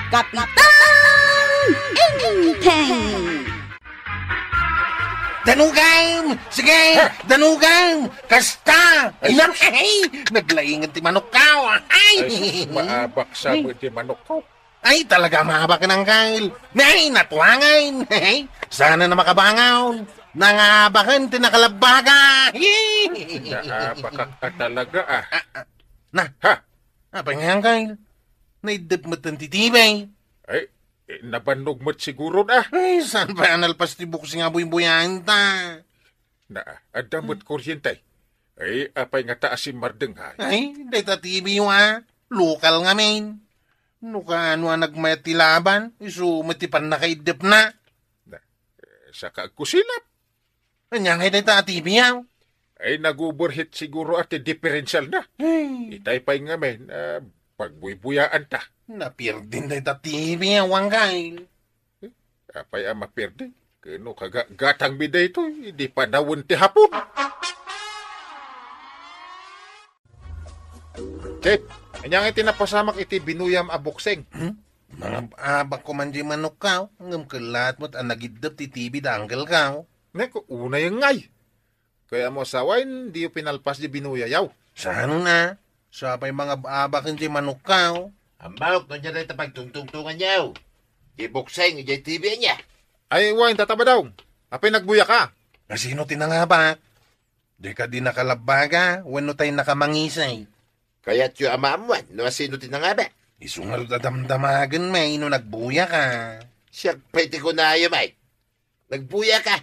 Kapitan Inteng! Danugam! Sige! Danugam! Kasta! Ay, naglaingan ti manok kao! Ay, maabak sa di manok ko. Ay, talaga mahabak ng kail! Nay, natuangan! Sana na makabangaw! Nangabakan ti nakalabaga! Naabak ka talaga Na, Ha? apa nga kail? Naidip mo titibay! Ay, nabanog mo't siguro na. Ay, saan pa analpas ti buksi nga buy-buyan ta? Adamot kuryente. Ay, apay nga taas si Mardeng ha. Ay, dahil TV yung lokal nga main. No ka ano nagmayat ti laban, iso matipan na kaidip na. Sa kaagkusilap. Anyang ay dahil TV yaw. Ay, naguburhit siguro at differential na. Ay, Itay pa'y nga men, pagbuyaan ta. napirdin dahil TV yaw ang kail. Apay mapirde. Kano gatang biday ito, hindi pa dawon ti hapon. Chip, anyang iti napasamak iti binuyam abukseng. Mga abak ko man di manok ka, hanggang kalat mo't ang nagidap ti TV danggal ka. Neko, una yung ngay. Kaya mo sawain, di yung pinalpas di binuyayaw. Saan na? Sapay mga abak hindi manok ka. Ang manok nun niya rin pagtungtungtungan niya. Ibukseng, ijay TV niya. Ay, wain, tataba daw. Apay nagbuya ka. Sino tinangabak? Di ka di nakalabaga, wano tayo nakamangisay. Kaya't yung amamuan, no sino tinangaba. Isungal na damdamagan may no nagbuya ka. Siya, pwede ko na ayo, Mike. Nagbuya ka.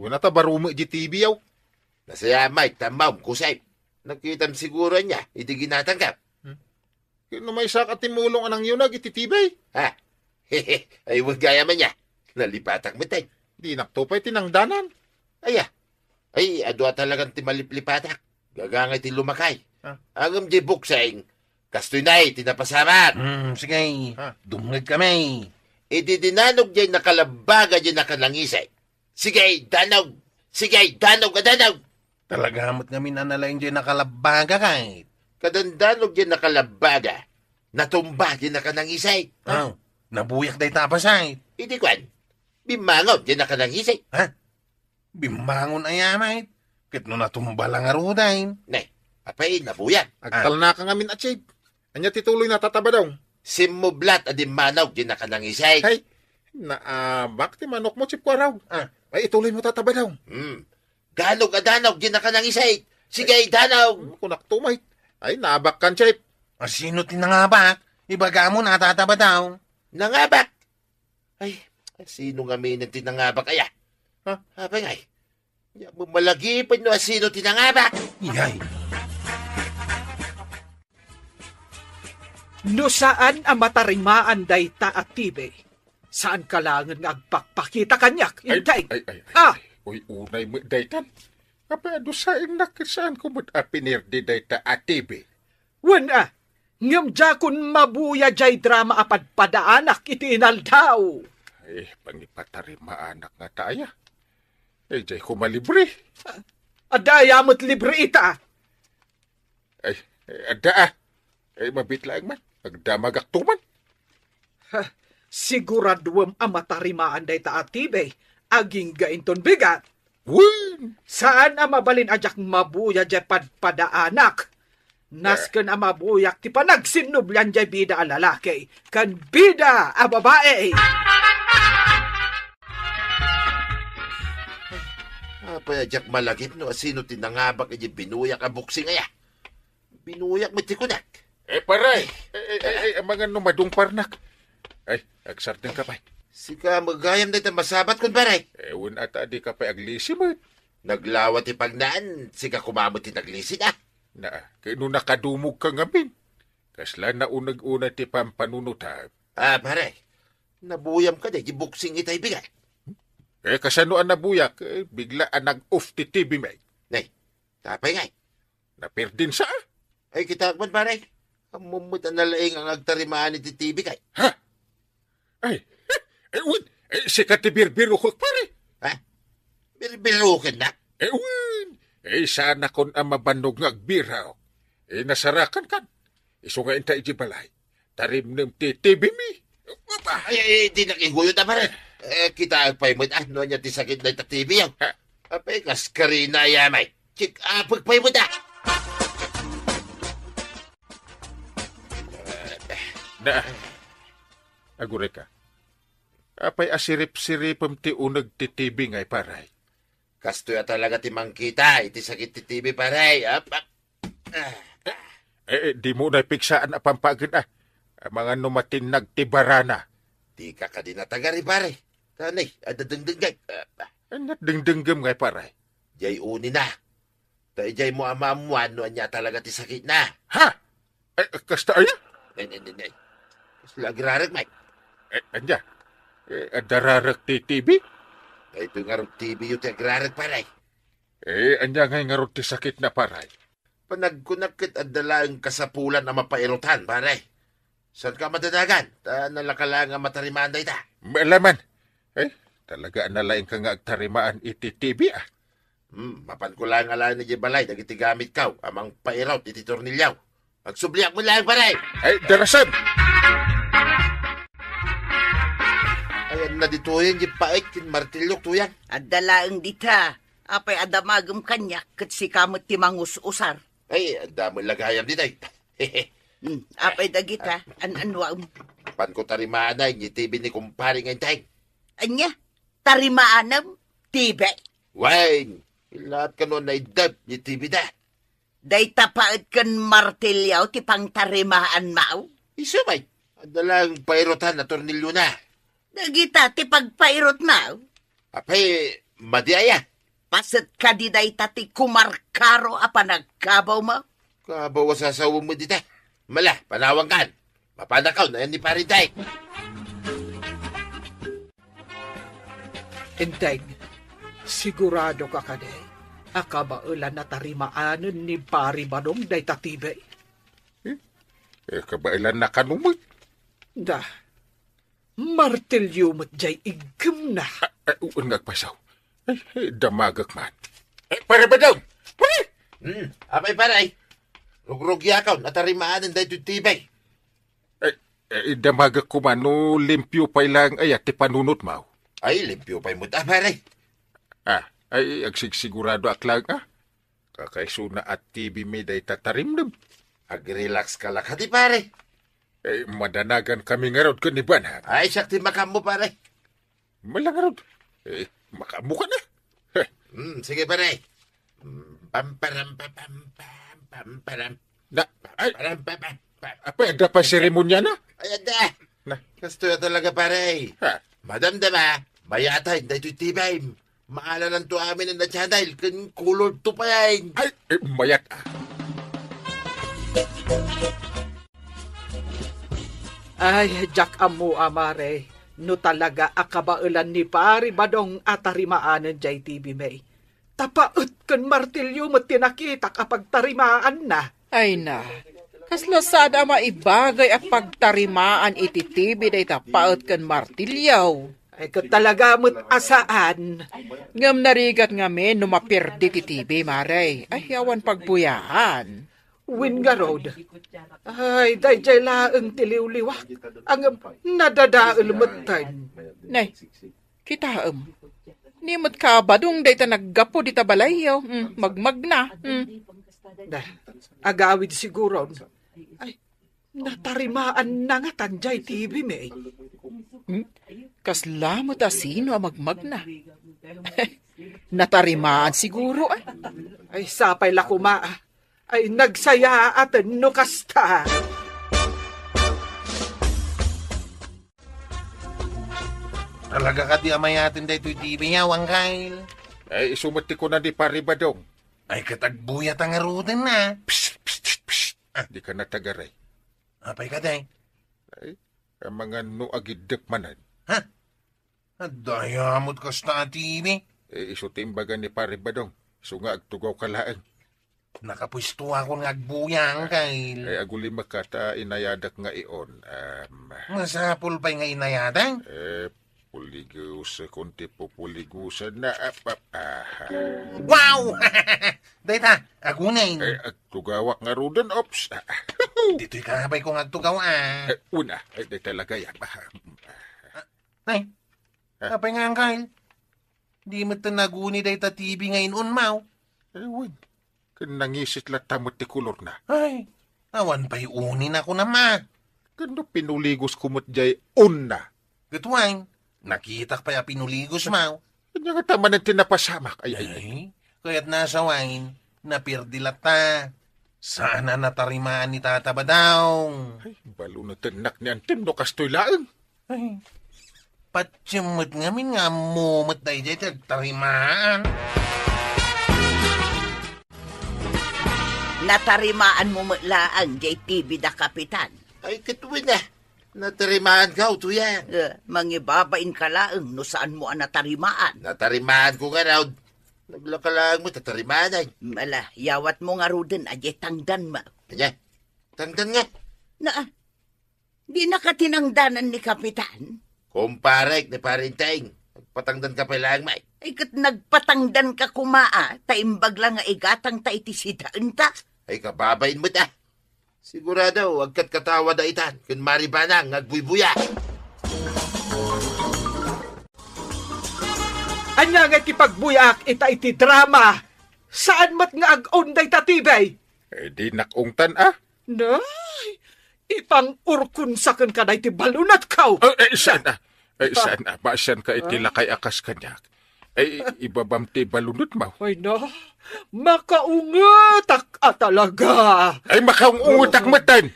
Una tabarumi di TV yaw. Nasaya, Mike, tamaw, kusay. Nakita siguro niya, hindi ginatanggap. Kino may sak at timulong anang yun iti-tibay. Ha? Hehe, ay wag gaya man niya. Nalipatak mo tayo. Di naktupay tinangdanan. Ay, adwa talagang timaliplipatak. Gagangay ti lumakay. Ha? Agam di bukseng. Kastoy na tinapasamat. Sige, Ha? dumngag kami. Ididinanog dyan nakalabaga dyan nakalangisay. Sige, danog! Sige, danog ka danog! Talaga mo't kami nanalayin dyan nakalabaga kahit. Kadandanog dyan nakalabaga. Natumba dyan nakalangisay. Nabuyak day tapasay. Hindi kwan. Bimangot dyan nakalangisay. Bimangon ayamay. Kit no natumba lang aruday. Nay, apay, nabuyan. Agtal na ka ngamin at shade. Anya tituloy na tataba daw. Simublat adimanaw dyan nakalangisay. Ay, naabak ti manok mo, chip ko raw. Ay, ituloy mo tataba daw. Danog adanog dyan nakalangisay. Sige, danog! Kung naktumay. Ay, naabak kan, chip. Sino tinangabak? Ibaga mo natataba daw. Nangabak! Ay, sino nga may nang tinangabak kaya? Apay ngay. Malagipin no sino tinangabak. Iyay. No saan ang matarimaan dayta at tibe? Saan kalangan nga agpakpakita kanyak? Intay. Ay. Ah! Uy, unay mo, daytan. Kapag saan nakasaan ko mo't apinirdi dayta atibi. Wana, ngam jakon mabuya jay drama apad padaanak iti inaldaw. Ay, pangipatarima anak nga taya. Ay, jay kumalibre. Adaya mo't libre ita. Ay, ada. Ay, mabitlaang man. Agdamagaktuman. Siguraduam ang matarimaan dayta at tibe. Aging gainton bigat. Win! Saan ang mabalin ajak mabuya jay padaanak? Nasken ang mabuyak ti panagsinublan jay bida a lalaki. Kan bida a babae. Apay, Jack malagip no sino tinangabak iti binuyak a buksing aya. Binuyak mo tikunak. Paray! Ay, mga numadong parnak. Ay, agsarting ka pa. Sika magayam na ito masabat kun baray. Ewan ata di ka pa aglisimat. Naglawat ti pagnaan, sika kumamot ti naglisik Kaya nung nakadumog ka ngamin. Kasla na unag-una ti pampanunutab. Baray, nabuyam ka di buksing itay bigay. Kasano ang nabuyak, bigla ang nag-off ti TV may. Nay, tapay ngay. Napirdin sa Ay, kitakman baray. Amumot ang nalaing ang agtarimaan iti TV kay. Ay, ewan, sikat ti birbiro ko pare. Birbirukin na. Ewan, sana kon ang mabanog ng agbiraw. Nasarakan kan. Iso nga inta iti balay. Tarim ng ti TV mi. Ay, di nakihuyod na pare. Kita agpaymod, no niya ti sakit na itatibi yan. Apay, kas karina yamay. Chik, pagpaymod ah. Na, agure ka. Apay asirip-siripam ti unag ti TV ngay paray. Kasto ya talaga ti mangkita, iti sakit ti TV paray. Di mo na piksaan na pampagin Ang mga numatinag ti barana. Di ka kadinatagari pare. Tanay, adadengdenggay. Anat dingdinggam ngay paray. Jay uni na. Tay jay mo amamuan, no niya talaga ti sakit na. Ha? Kasta aya? Nay. Kas lagrarig, Mike. Anya? Dararak ti TV? Kaya ito nga TV yung ti agrarig paray. Anya ngay nga ti sakit na paray. Panagkunakit at dalaang kasapulan na mapairutan, paray. Saan ka madadagan? Nalakala nga matarimanday ta. Malaman. Talaga nalaing ka nga agtarimaan iti TV Mapan ko lang ala ni Jibalay, dagiti gamit kaw, amang pairaw, iti tornilyaw. Agsubliak mo lang, paray. Darasan! Ayan na dito yan, Jipaik, martilyok to yan. At dalaang dita. Apay adamagam kanyak kat si kamot ti mangus-usar. Ay, ang damo lagayam din ay. Apay dagita. Anwaam. Pan ko tarimaanay, ni TV ni kumpari ngayon tayo. Anya? Tarimaanam? Tibe? Wayne, lahat ka noon na idab, ni TV da. Day tapaat kan martilyaw ti pang tarimaan mao? Isumay, ang dalang pairotan na tornilyo na. Dagita ti pagpairot mao? Apay, madiaya. Pasit ka di day tati kumarkaro apa nagkabaw mo? Kabawa sa asawa mo dita. Mala, panawang kan. Mapanakaw na yan ni Pariday. Enteng, sigurado ka kaday. Akabaulan na tarimaanan ni Pari Badong day tatibay. Kabailan na kanumit. Da, martilyo mo't jay igim na. Uun ngagpasaw. Damagak man. Para ba daw? Pare! Apay paray. Rugrugya ka, natarimaanan dahil ito tibay. Damagak ko man no limpyo pa ilang ayat ti panunot mo. Ay, limpyo pa'y muta paray. Ay agsigsigurado aklang Kakaiso na at TV may day tatarimdam. Ag-relax ka lang, hati pare. Madanagan kami nga rod kaniban ha. Ay, sakti makam mo pare. Malang nga rod. Makamu ka na. Sige pare. Pamparam, pamparam. Na, ay, Param, pamparam. apa ada pa seremonya na? Ay, ada. Na, Kasto na talaga pare. ha? Madam dama, mayatay, dahil ito tibay. Maalalan to amin ang natsadayl, kan kulor to pa yan. Ay, mayat Ay, Jack amu amare. No talaga akabaulan ni Pari Badong atarimaanan jay TV may. Tapaut kan martilyo mo tinakita kapag tarimaan na. Ay na, kasla sada maibagay at pagtarimaan iti TV day tapaot kan martilyaw. Ay kat talaga mo't asaan. Ngam narigat ngamin numapirdi ti TV, maray. Ay, yawan pagbuyahan. Winga Road. Ay, dayjay laeng tiliw-liwak. Ang nadadaal matan. Nay, kitaam. Nimot ka ba dung day ta naggapo di ta balayaw? Magmag na. Na, agawid siguro. Ay, natarimaan na nga tanjay TV may. Kaslamot sino ang magmag na. Natarimaan siguro ay. Ay, sapay lakuma. Ay, nagsaya at nukasta. Talaga ka di amayatin da ito'y TV niya, Wangkail. Ay, sumati ko na di paribadong. Ay, katagbuya tangarutan na. Di ka natagaray. Apay ka day. Ay, ang mga nuagidip manan. Dayamot ka sa TV. Isutimbagan ni paribadong. So nga agtugaw kalaang. Nakapwisto ako ng agbuyang, Kail. Ay, aguli makata inayadak nga ion. Masapul pa'y nga inayadang. Puligus, kunti po puligusan na. Wow! Dayta, agunay. Agtugawak nga rudan, ops. Dito'y kakabay kong agtugawa. Una, ay talaga yan. Ay, apay nga, Uncle. Di mo tanaguni day ta TV ngayon unmaw. Ewan, kanangisit la tamot ti kulor na. Ay, awan pa'y unin ako na ma. Kano pinuligos kumot jay una. Gatuwain, nakita pa ya pinuligos maw. Kanya nga tama ng tinapasamak. Ay. Kaya't nasa wine, napirdilat ta. Sana natarimaan ni Tata Badong. Ay, balo na tanak ni Antim no kastoy laang. Ay, patsimot ngamin nga mumot na ijay tarimaan. Natarimaan mo laang JTB da kapitan. Ay, katuwin na. Natarimaan ka, tuyan. Mangibabain ka laang no saan mo ang natarimaan. Natarimaan ko nga raw. Naglakalaan mo, tatarimaan ay. Mala, yawat mo nga ruden ajay tangdan ma. Kanya, tangdan nga. Di nakatinangdanan ni kapitan. Kumparek ni parinteng. Patangdan ka pa lang, may. Ay kat nagpatangdan ka kumaa, taimbag lang nga igatang ta itisidaan ta. Ay, kababain mo ta. Sigurado, wag kat katawa da itan. Kun maribanang, nagbuy-buya. Anya nga tipagbuyak iti drama. Saan mat nga ag-onday tatibay? Eh, di nakungtan ah. Nay, ipang urkunsakan ka na iti balunat kaw. Saan na? Saan na? Basan ka itilakay akas kanyak? Ay, ibabam ti balunot mo. Ay na, makaungatak talaga. Ay, makaungutak matan.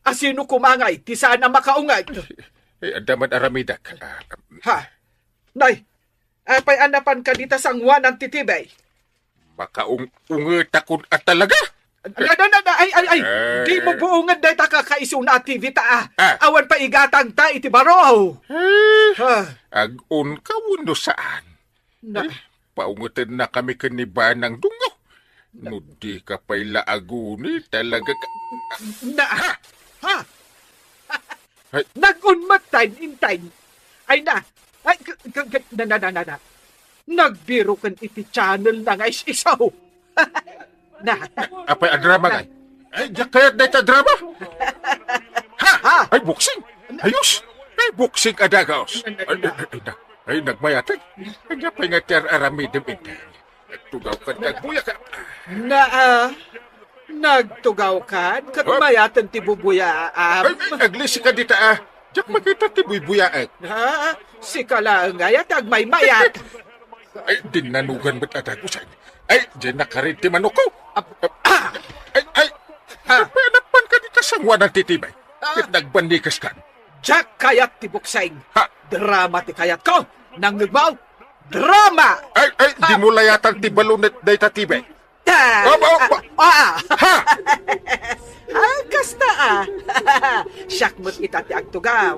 Asino kumangay, ti saan na makaungat? Ay, adaman aramidak. Ha? Nay, apay anapan ka dita sangwan ng titibay. Makaungutak ko at talaga. Ay, di mo buungan dahi ta kakaiso na aktivita Awan pa igatang ta iti baraw. Agun ka uno saan? Paungutan na kami kaniba ng dungo. Nudi ka pa'y laaguni talaga ka. Nagunmatan intay. Ay na. Ay, na. Nagbiro kan iti channel na nga isaw. Na. Apay drama nga. Ay, kaya na ito drama? Ha? Ay, boxing. Ayos. Ay, boxing adagaos. Ay, nagmayatag. Ay, napay nga tiar aramidem ito. Nagtugaw ka, nagbuya ka. Nagtugaw ka? Katmayatan ti bubuya. Ay, naglisi ka dita Diyak makita ti buya Si kalangay at agmaymayat. Ay, dinanugan ba't adagusan? Ay, dyan nakarinti manok ko. Ay, panapan ka dito sa ngwa ng titibay. Nagbanikas ka. Jack kayat ti bukseng. Ha? Drama ti kayat ko. Nang nagbaw, drama! Ay, di mo layatan ti balunit day tatibay. Ha? Kasta Siyak mo't ita ti agtugaw.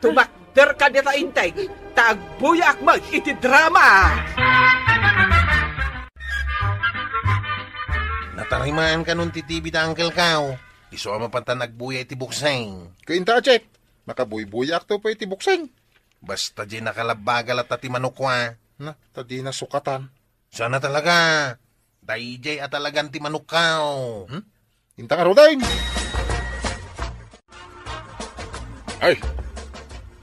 Tumakder ka dita intay. Tagbuyak mag iti drama. Natarimaan ka nun ti TV da Uncle Kao. Iso mapanta nagbuya iti bukseng. Kainta, Chet. Makabuybuyak to pa iti bukseng. Basta di nakalabagal at ati manukwa. Na, tadi na sukatan. Sana talaga. Dayjay at talagang ti manukaw. Inta ka rodain. Ay,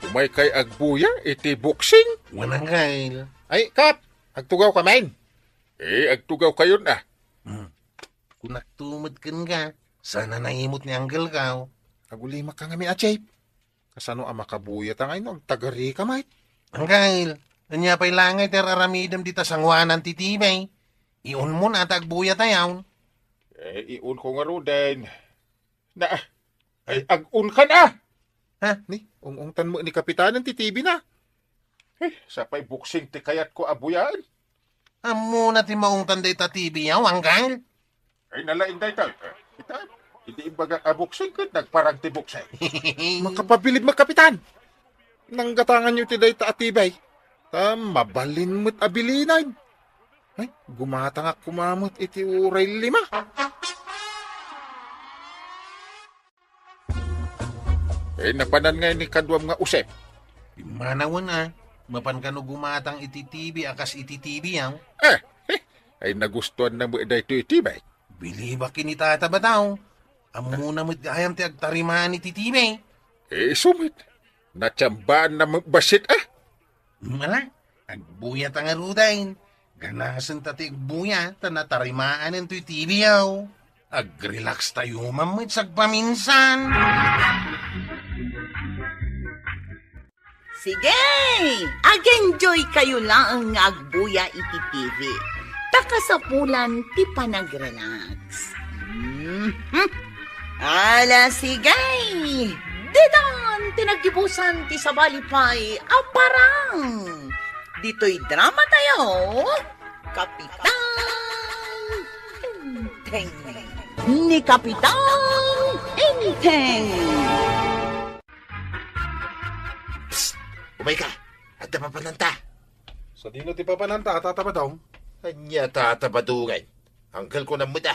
umay kay agbuya iti buksing. Wanang kail. Ay, Kap, agtugaw ka main. Agtugaw kayo na. Kung nagtumad ka, sana naimot ni Uncle Kao. Agulima ka nga mi, Achep. Kasano ang makabuya ta ngayon, ang tagari ka, mate. Uncle, anya pa'y langay teraramidam dita sangwanan titibay. Iun mo na tagbuya tayaw. Iun ko nga roden. Ag-un ka na. Ha? Ni, ungungtan mo ni Kapitan ng titibi na. Sapay buksing ti kayat ko abuyan. Amo na ti maungtan day tatibi yaw, Uncle. Ay, nalain day tayo. Hindi imbaga abuksing ka, nagparang ti buksing. Makapabilib Kapitan. Nanggatangan nyo ti day taatibay. Mabalin mo't abilinan. Ay, gumata nga kumamot iti uray 5. Napanan nga ni kadwam nga usep. Manawan mapan ka no gumatang iti TV akas iti TV yaw. Ay nagustuhan na mo ito itibay. Biliba kinitata ba daw? Amo na mo't gayam ti agtarimaan iti TV. Sumit. Natsambaan na basit Mala, agbuyat ang arudain. Ganasan tati agbuya, tanatarimaan ang tuy tiliyaw. Ag-relax tayo mamit sagpaminsan. Sige, ag-enjoy kayo lang ang agbuya iti TV. Takasapulan ti panag-relax. Ala, sige. Didan, tinagibusan ti sabalipay, aparang. Dito'y drama tayo. Kapitan Enteng. Ni Kapitan Enteng. Umay ka, at napapananta. Sa dino ti papananta, tatabadaw. Anya tatabadungay. Uncle ko na muda.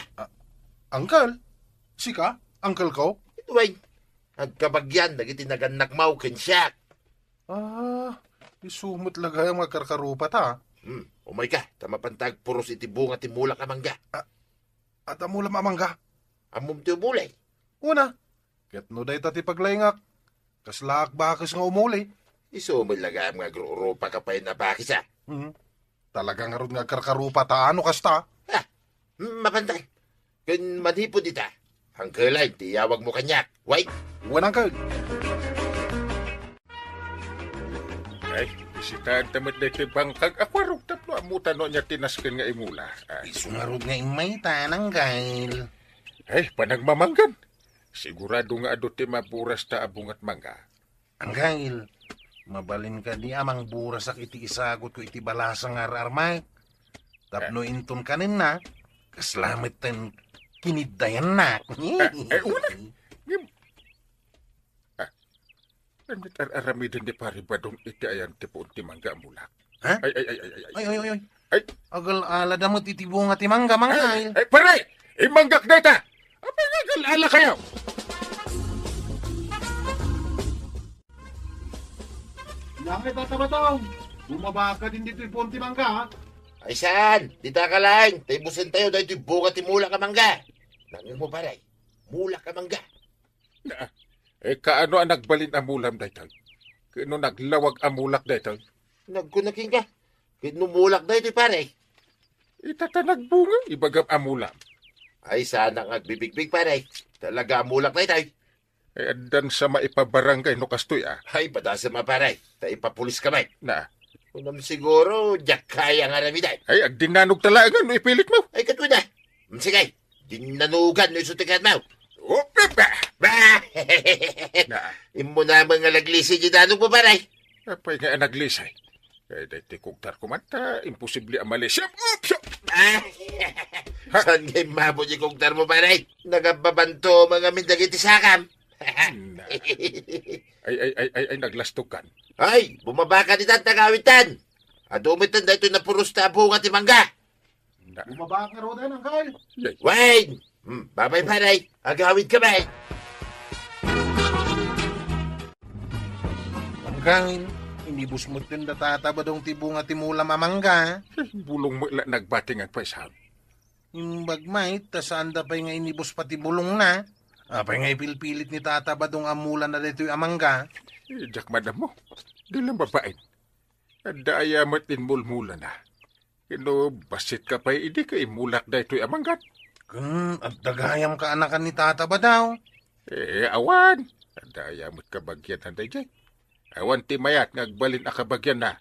Uncle? Sika? Uncle ko? Ituway, agkabagyan, nagitinagannak mau kensyak. Isumot lagay ang magkarkarupat ha. Umay ka, tamapantag puros iti bunga ti mulak amangga. At amulam amangga. Amum ti umulay. Una, ketno day tati paglayngak. Kaslaak bakis nga umuli. Isumil laga ang mga grurupa kapay na bakis Talagang nga ron nga karkarupat ha. Ano kasta? Mapantay. Kun manhipod ita. Ang kalay, tiyawag mo kanyak. Wait. Unang Uncle. Ay, bisitahan tamat na ito bangkag. Akwarog tapno amutan no niya tinaskin nga imula. Isungarod nga imay tanang Uncle. Ay, panagmamanggan. Sigurado nga ado ti maburas ta abung at mangga. Uncle, mabalin ka di amang burasak iti isagot ko iti balasang ararmay. Tapno inton kanin na, kaslamit ten kiniddayan na. Una. Amit aramidin di pari badong iti ayan ti po ti mangga amulak. Ha? Ay. Ay, agal ala damot iti bunga ti mangga, Uncle. Ay, paray! Imanggak na ita! Abay nga galala kayo! Langit tatabataw. Bumaba ka din dito yung ti mangga ha. Ay saan? Dita ka lang. Taybusin tayo dahil ito'y bunga ti mulak amangga. Nangin mo paray. Mulak amangga. Kaano ang nagbalin amulam daytag? Kaano naglawag amulak daytag? Nagkunaking ka. Kinumulak na ito'y paray. Itata ibagam amulam. Ay sana nga agbibigbig paray. Talaga mulak na ito'y. Andan sa maipabarangay no kastoy Ay, badasa maparay. Ta ipapulis kamay. Na, Unam siguro, diyak kaya nga ramiday. ay agdinanog talaga no ipilit mo. Ay, katuna. Sige, dinanugan no isutikan mo. Opepa! Bah! Na, Imo na mga laglisi di danog mo paray. apay nga naglisay. Kaya dahil kugtar kumanta, imposible amalis. Oops! Saan ngay mabo di kong tarmo paray? Nagababanto mga mindagiti sakam. Ay, naglastukan. Ay, bumaba ka di tagawitan. Adumitan dahil ito na puros na bunga ti mangga. Na, Bumaba ka rin, Uncle. yay. Wayne! Babay paray. Agawid ka ba? Uncle, inibus mo din tatabadong ti bunga ti mula mamangga. Bulong mo ila nagbatingan pa isang. Yung bagmay, tasanda pa nga inibus pati bulong na. Apay nga ipilpilit ni tatabadong amulan na dito yung amangga. Jak madam mo. Di lang babain. Daya matin mulmula na. Kino basit ka pa hindi ka imulak da ito'y amanggat. At dagayam ka anakan ni tatabadaw. Awan. Daya mo't kabagyan na dayjay. Awan ti mayat ngagbalin a kabagyan na.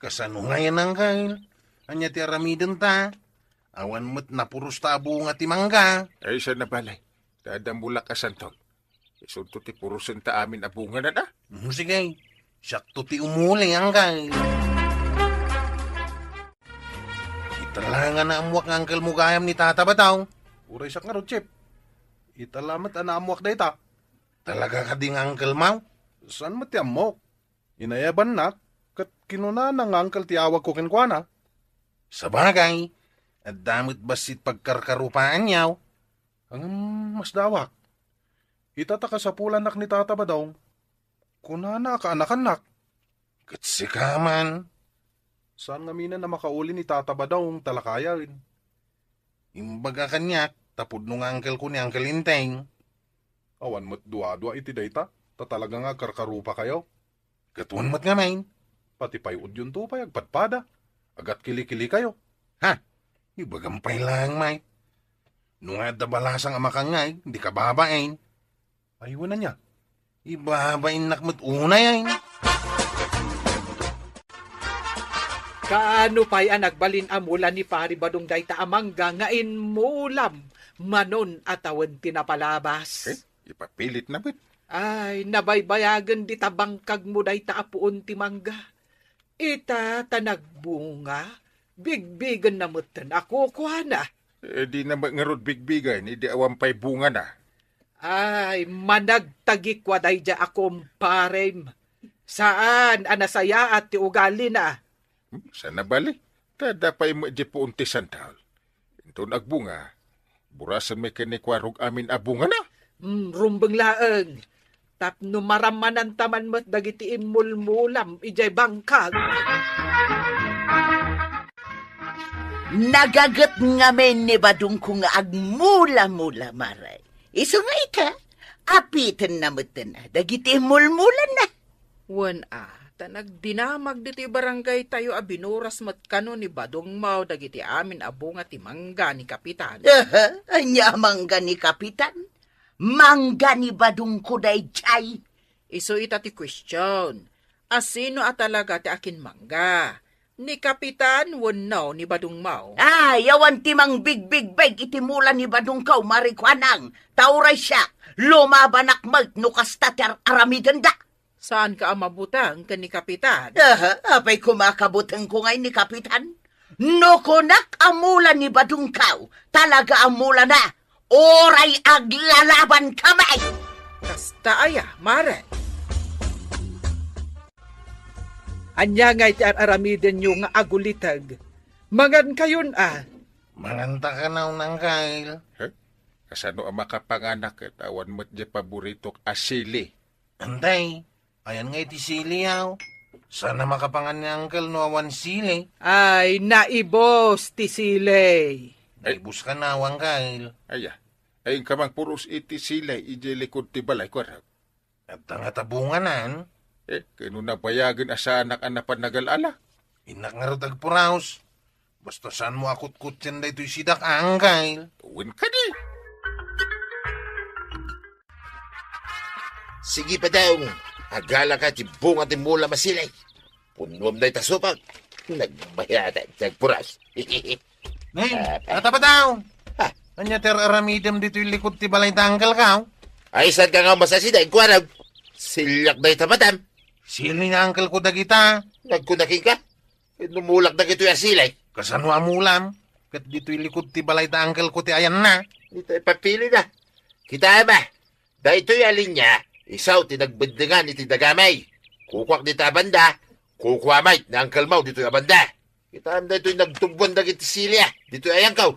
Kasano nga yan, Uncle? Anya ti aramidon ta. Awan mo't napuros ta bunga ti mangga. Ay sa nabalay. Dadamulak ka santol. Isunto ti purusin ta amin abungan na. Sige, sakto ti umuli, Uncle. Italaga na amuak ng Uncle mo gayam ni tatabataw. Uray sak nga ro, Chip. Italamat na amuak da ita. Talaga ka ding Uncle Mau? Saan mo ti amok? Inayaban na, kat kinuna ng Uncle ti awag ko kinkwana. Sa bagay, at damit basit pagkarkarupaan niyaw. Ang mas dawak. Itataka sa pulanak ni tatabadaw. Kunana ka anak-anak. Katsi ka man. Saan nga mina na makauli ni tatabadawng talakayan? Imbaga kanyak, tapod nung uncle ko ni Uncle Inteng. Awan mo't dua-dua iti dayta. Talaga nga karkarupa kayo. Katuan mat nga main. Pati payod yun to pay agpadpada. Agat kili-kili kayo. Ha? Ibagampay lang, may. Nung ada balasang amakangay, hindi ka babain. Aywan na niya. Ibabain nakmat unay ay. Kaano pa'y nagbalin amulan ni Pari Badong dayta amangga ngain mulam manon atawan tinapalabas. Ipapilit na bit. Ay, nabaybayagan di tabangkag mo dayta apuon ti mangga. Ita tanagbunga, bigbigan na mutan ako kuhana. Di na ngarod bigbigan, di awampay bunga na. Ay, managtagikwa day dya akong parem. Saan anasaya at ti ugali na? Sana bali? Tada pa'y mo di po untisan taol. Ito nagbunga. Burasan may kinikwarog amin abunga na. Rumbeng laeng. Tapno maramanan taman mo't dagiti imulmulam ijay bangkag. Nagagat nga men ni Badong ko nga agmula-mula maray. Iso nga ita, apitan na mutan na, dagiti mulmulan na. Wan nagdinamag dito barangay tayo abinuras mat kano ni Badong Mau dagiti amin abunga ti mangga ni Kapitan. Anya mangga ni Kapitan? Mangga ni Badong ko day chay. Iso ita ti question. Asino talaga ti akin mangga? Ni Kapitan wanaw ni Badong Mau. Yawan timang big itimula ni Badong kaw marikwanang. Tauray siya, lumabanak magnukas tatar aramidan da. Saan ka amabutang ka ni Kapitan? Apay kumakabutang ko ngay ni Kapitan. No kunak amula ni Badong kaw, talaga amula na. Oray aglalaban kamay. Kasta aya, mare. Anya ngay ti aramiden nyo nga agulitag. Mangan kayon Manganta ka na unang kail. Kasano ang makapanganak at awan mo't di paboritok asili. Antay, ayan nga iti sili yaw. Sana makapangan ni Uncle no awan sili. Ay, naibos ti silay. Naibus ka na awang kail. Ayun kamang puros iti silay, iji likod ti balay ko. At ang atabunganan, Kano nabayagan asa anak anapan nagalala. inak nga rotag puraos. Basta saan mo akut-kut yan da ito'y sidak ang kail. Tuwin ka di. Sige pa daw, agala ka ti bunga ti mula masilay. Punuam na itasupag. Nagbayada, nagpuras. Nay, natapa daw. Anya ter aramidam dito'y likod ti balay tanggal ka. Ay, saan ka nga masasiday, kwarag? Silyak na itamadam. Sili na Uncle ko dagita. Nagkunaking ka? Numulak na kito yung silay. Kasano amulam? Kat dito'y likod ti balay tanggal ko ti ayan na. Ito ipapili na. Kita ba? Da ito'y alin niya, isaw tinagbendingan iti dagamay. Kukwak dito abanda, kukwamay na Uncle Mau dito'y abanda. Kita am da ito'y nagtumbuan na kiti silya. Dito'y ayang kaw.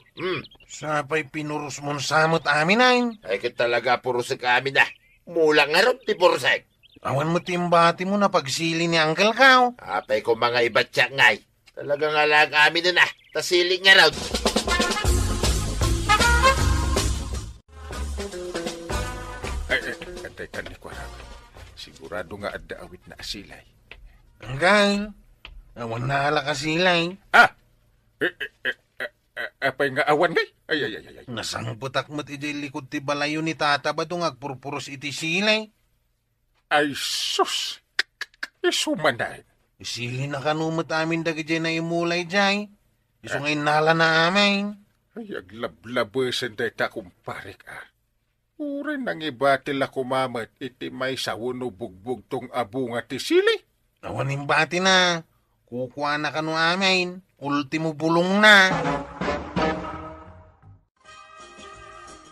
Sapay pinurus mon samot amin ay. Ay ka talaga purusik amin na. Mulang nga ron, ti purusik. Awan mo timbati mo na pagsili ni Uncle Kao. Apay ko mga ibatya ngay. Talaga nga lang amin na na. Tasiling nga ron. Atay kan ni Kwarag. Sigurado nga adda awit na asilay. Uncle, awan na ala ka silay. Apay nga awan ngay? Ay. Nasang putak mo't iti likod ti balayo ni Tata ba itong agpurpuros iti silay? Ay sus! Isumanay. Isili na kanumot amin dagi na imulay jay. Iso ngayon nala na amin. Ay aglablabesan day ta kumpare ka. Urin nang ibatil ako mamat iti may sawuno bugbog tong abunga ti sili. Awan imbati na. Kukuha na kanu amin. Ultimo bulong na.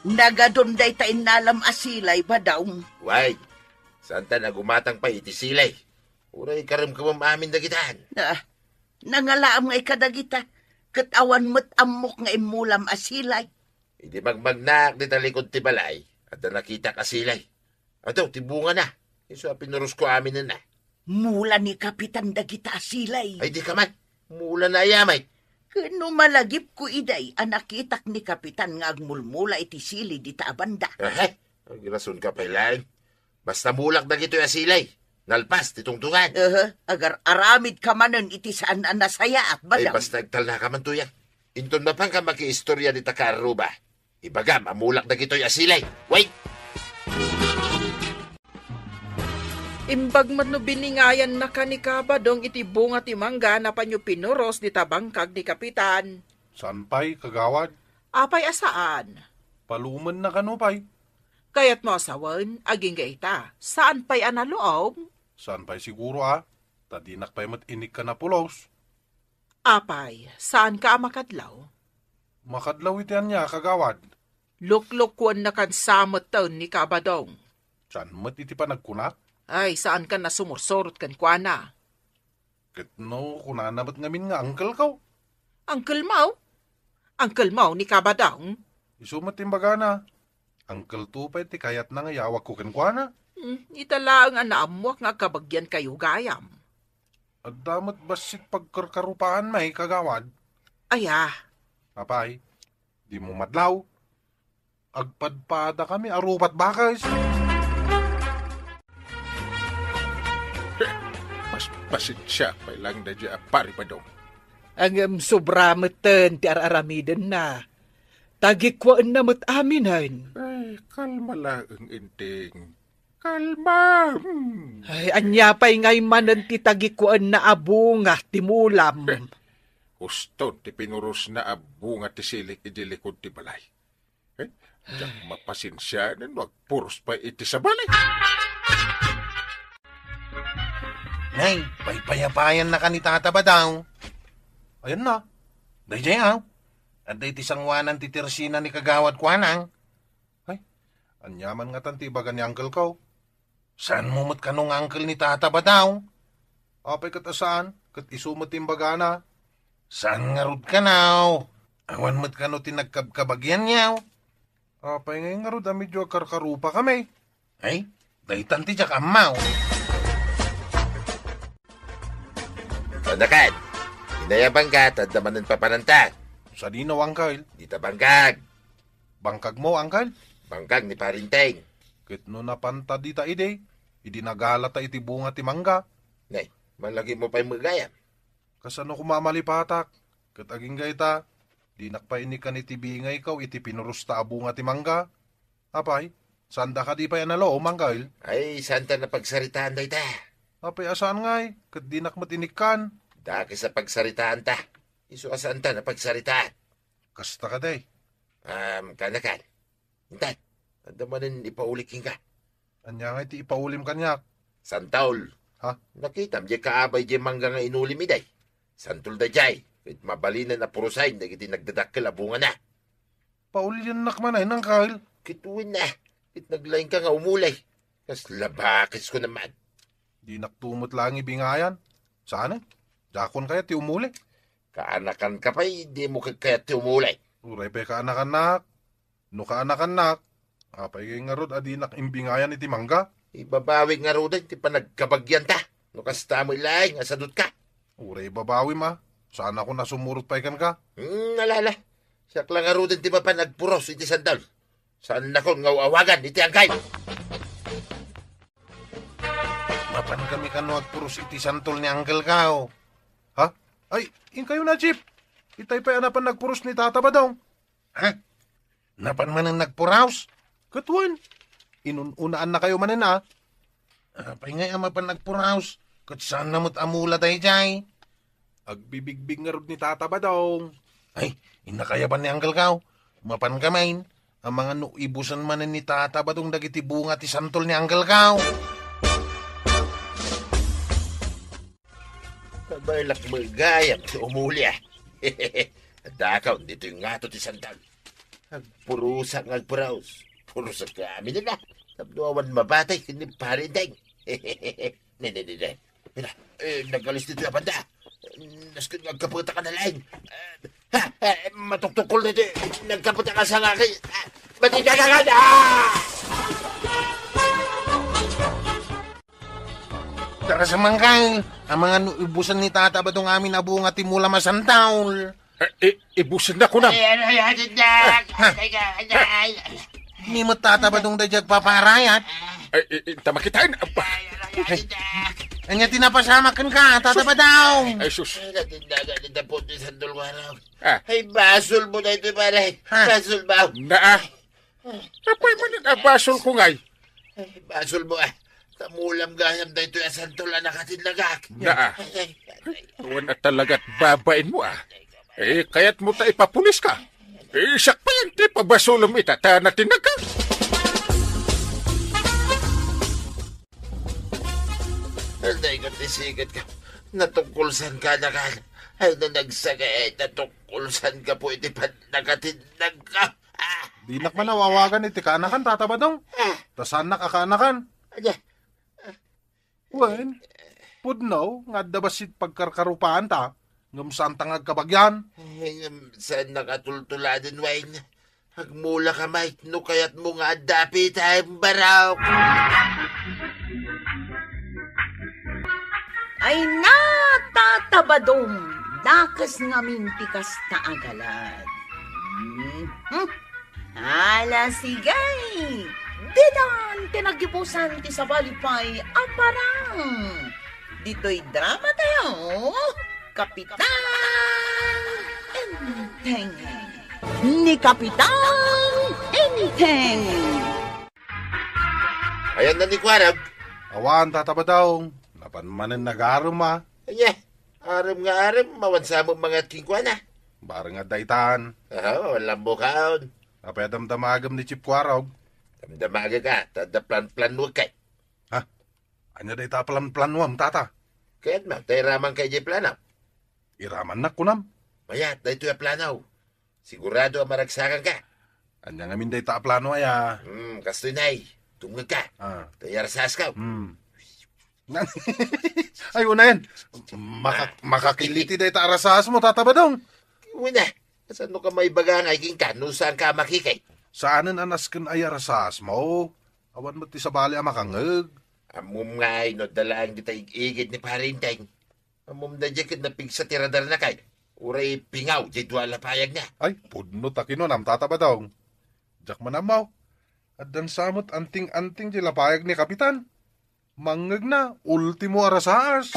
Nagadonday ta inalam asilay ba daw? Way, saan ta nagumatang pa iti silay? Uray karam ka amin dagitan. Nangalaam ngay kadagita. Katawan mo't amok nga imulam asilay. Hindi magmagnak di talikod ti balay at nakita ka silay. Ato, tibunga na. Iso pinurus ko amin na. Mula ni Kapitan dagita asilay. Ay di ka man, mula na ayamay. Kano malagip ko iday, anakitak ni Kapitan nga agmulmula iti sili di ta abanda. Ang rason ka pa ilain. Basta mulak na gito asilay. Nalpas, titungtungan. Agar aramid ka manon iti saan ang nasaya at Ay, badang. basta nagtal na ka man tuyan. Inton mapang ka maki-istorya di takaruba. Ibagam, amulak na gito'y asilay. Wait! Imbag man no biningayan na ka ni Kabadong iti bunga ti mangga na panyo pinuros di tabangkag ni Kapitan. Saan pa'y, kagawad? Apay asaan? Paluman na kano pa'y. Kaya't mo asawan, aging gaita. Saan pa'y analoob? Saan pa'y siguro Tadinak pa'y mat-inik ka na pulos. Apay, saan ka makadlaw? Makadlaw itian niya, kagawad. Luklukwan na kan samot taon ni Kabadong. Saan mat iti pa nagkunak? Ay, saan ka na sumursorot kan kwa na? Kitno, kunanamat ngamin nga angkel ko. Uncle Mau? Uncle Mau ni Kabadong? Isumat timbaga na. Angkel to pa iti kayat na nga yawag ko kenkwana. Itala ang anaamuak nga kabagyan kayo gayam. At damat basit pagkarkarupaan may kagawad. Aya, Apay, di mo madlaw. Agpadpada kami, arupat bakas. Mas pasensya pa lang na dyan, pari pa daw. Ang sobra matan ti araramiden na. Tagikwaan na mat aminan. Ay, kalma lang ang inting. Kalma. Ay, anya pa'y ngay manan ti tagikwaan na abunga ti mulam. Gusto ti pinuros na abunga ti silik idilikod ti balay. Diyak mapasensya na wag puros pa iti sa balay. Nay, paypayapayan na ka ni Tata ba daw? Ayan na. Dayjay At day tisangwanan ti Teresina ni kagawad kwanang. Ay, anyaman nga tanti baga ni uncle ko. Saan mo mat kanong uncle ni Tata ba daw? Apay katasaan, kat isumot timbaga na. Saan nga rod ka now? Awan mat kano tinagkabkabagyan niyaw. Apay ngayon nga rod, medyo karkarupa kami. Ay, day tanti jak amaw. Panakan, inayabang ka, tadamanan pa pananta. Sa dinaw, uncle. Di ta bangkag. Bangkag mo, uncle. Bangkag ni Parinteng. Kit no napanta di ta ide. Idi nagalata iti bunga ti mangga. Nay, malagi mo pa'y magayam. Kasano kumamalipatak. Kat aging gayta. Di nakpainik ka ni ti bingay ikaw iti pinurusta a bunga ti mangga. Apay, sanda ka di pa yan nalo, manggail. Ay, santa na pagsaritaan day ta. Apay, asaan ngay? Kat di nakmatinik kan. Daki sa pagsaritaan ta. Isu asaan ta na pagsaritaan. Kasta ka day. Kanakan. Hintay, andamanin ipaulikin ka. Anya nga iti ipaulim kanyak. Santaul. Ha? Nakita, di kaabay di mangga nga inulim iday. Santul da jay. Kahit mabalinan na purusayin, nagiti nagdadakkel abunga na. Paulin nakman ay nang kail. Kituin na. Kahit naglaing ka nga umulay. Kas labakis ko naman. Di naktumot lang ibingayan. Sana? Dakon kaya ti umuli. Kaanakan ka pa, di mo kaya ti umulay. Uray pa ka anak-anak. No ka anak-anak. Apay kay nga rod adinak imbingayan iti mangga. Ibabawi nga ro din, ti pa nagkabagyan ta. No kasta mo ilay, nga sadot ka. Uray babawi ma. Sana ako nasumurot pa ikan ka. Nalala. Siyak lang nga ro din, ti pa nagpuros iti sandal. Saan na ko nga awagan iti angkay. Mapan kami kanuag puros iti santol ni Uncle Kao. Ha? Ay, in kayo na, Chip. Itay pa anapan nagpuros ni Tata ba daw? Ha? Napan man ang nagpuraos? Katuan. Inununaan na kayo manin Apay ngay amapan nagpuraos. Kat saan namot amula tayo jay? Agbibigbig nga rod ni Tata ba daw? Ay, inakayaban ni Uncle Kao. Mapan kamain. Ang mga nuibusan manin ni Tata ba dong dagiti bunga ti santol ni Uncle Kao? Kabalak magayam si umuli Dakaw, dito yung ngato ti sandal. Agpurusak ng agpuraos. Purusak kami nila. Tapnuawan mabatay, hindi parindeng. Nene. Nagalis dito yung banda. Naskin nagkapunta ka na lang. Matuktukol na dito. Nagkapunta ka sa ngaki. Matita ka na! Tara sa mangkay. Ang mga ibusan ni Tata ba itong amin abunga timula masantaul? Ibusin na ko na. Ni mo tatabadong da jag paparayat. Ay, tamakitain. Anya tinapasamakan ka, tatabadaw. Ay, sus. Ay, natindaga ni Dapot ni Sandol Waraw. Ah, Ay, basol mo na ito, pare. Ha? Basol ba? naa. Apoy mo na basol ko ngay. Ay, basol mo Kamulam gayam na ito yung Santol na nakatinlagak. Naa. Ay, Tuwan na talaga't babain mo kaya't mo ta ipapulis ka. Isak pa yan, di pa basulom itata na tinagka. Alday ko tisigat ka. Natungkulsan ka na ka. Ay, nanagsagay. Natungkulsan ka po iti pa nakatinlag ka. Di nak man nawawagan iti kaanakan, tatabadong. Tasan nakakaanakan. Anya, Wen, pudnaw, nga dabasit pagkarkarupaan ta. Ngamsan tangag kabagyan. ay, saan nakatultula din, Wayne? Hagmula ka, Mike, no kaya't mo nga dapi tayong baraw. Ay natatabadong, dakas ngamin tikas na agalad. Ala sigay, didan tinagipusan ti sa balipay aparang. Dito'y drama tayo, Kapitan Enteng. Ni Kapitan Enteng. Ayan na ni Kwarag. Awan, tatabadaw. Napanmanin nagaruma. Anya, aram nga aram, mawansa mo mga kingkwana. Barang nga daytan. Walang bukaon. Apedam-damagam ni Chip Kwarog. Damdamaga ka, tadaplan-plan mo kay. Anya day tapalan-planwam, tata. Kaya't ma, tayo ramang kay Jay Planaw. Iraman na kunam. Mayat, tayo ito yung planaw. Sigurado ang maragsakan ka. Anya nga min day taplano aya. Kastoy na'y, tungag ka. Tayo arsas ka. Ay, una yan. Makakiliti day taarasas mo, tatabadong. Una, saan ka may bagangay king ka, no saan ka makikay? Saanan anas kan ay arasas mo? Awan mo ti sa bali ang makangag. Amum nga ay, no, dalaan kita igid ni parinteng. Amum na dyan na pigsa tiradar na kay. Uray pingaw, jidwala payag na. Ay, pudno takino nam tatabadong. Jak manamaw. At dan samot anting-anting di lapayag ni Kapitan. Mangag na, ultimo arasas.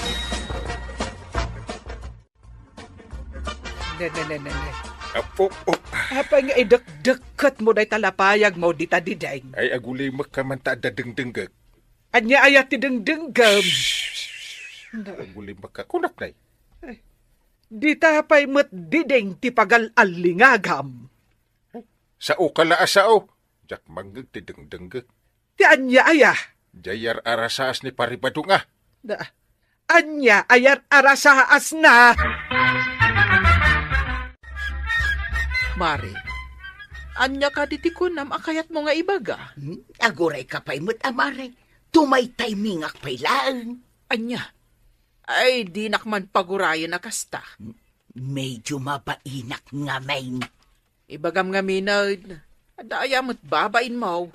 Ne. Apo, Apa nga idek-deket mo day talapayag mo dita diday. ay agulay makamanta dadeng-denggag. Anya ayat ti dengdenggam. Agulay makakunak na Dita pa'y mat dideng ti pagal-alingagam. Sao kala asao. Jak manggag ti deng-denggag. Ti anya ayah. Jayar arasas ni paribadong Anya ayat arasaas na. Mari, anya ka ditikunam akayat mo nga ibaga. Aguray ka pa'y mo't amare. Tumay timing ak pa'y lang. Anya, ay di nakman pagurayan na kasta. Medyo mabainak nga main. Ibagam nga minad, adaya mo't babain mo.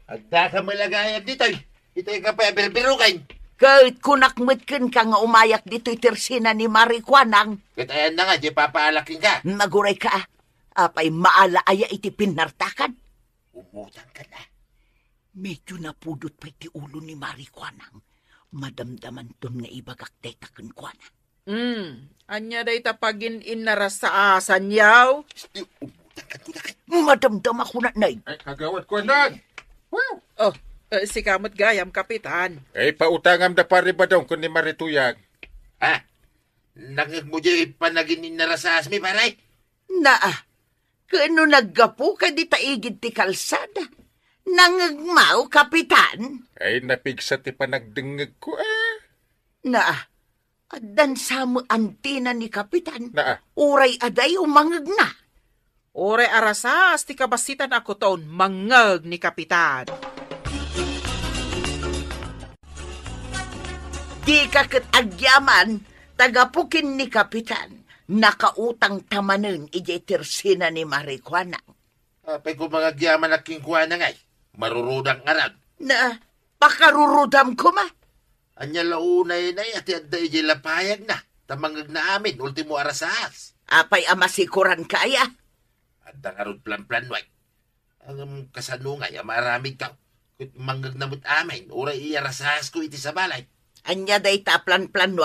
Agda ka malagayag dito. Ito yung kapay bilbirukan. Kahit kunakmitkin ka nga umayak dito'y tersina ni Marikwanang. Katayan na nga, di papaalaking ka. Naguray ka, apay maalaaya iti pinartakan. Umutan ka na. Medyo napudot pa iti ulo ni Marikwanang. Madamdaman ton nga ibagak day taken kwa na. Anya day tapagin inarasaasan yaw. Umutan ka na. Madamdam ako na, Nay. Ay, kagawat ko na. Wow. Oh, si kamot gayam, Kapitan. Ay, pautangam da paribadong kun ni Marituyag. Nangag mo dyan panagin narasas mi, paray. Kano naggapo ka di taigid ti kalsada? Nangagmaw, Kapitan? Ay, napigsa ti panagdengag ko Adan sa mo antina ni Kapitan. Naa. Uray aday umangag na. Ore arasas, ti kabasitan ako taon, mangag ni Kapitan. Di ka kat agyaman, tagapukin ni Kapitan. Nakautang tamanen ijay tersina ni Marikwanang. Apay ko mga gyaman at kingkuha na ngay. Marurudang arag. Pakarurudam ko ma. Anya launay na at yadda ijay lapayag na. Tamangag na amin, ultimo arasas. Apay amasikuran kaya. At ang arod plan-plan, wag. Ang kasanungay, maramig ka. Kut manggag namut amin, oray iyarasahas ko iti sa balay. Anya day ta plan-plan no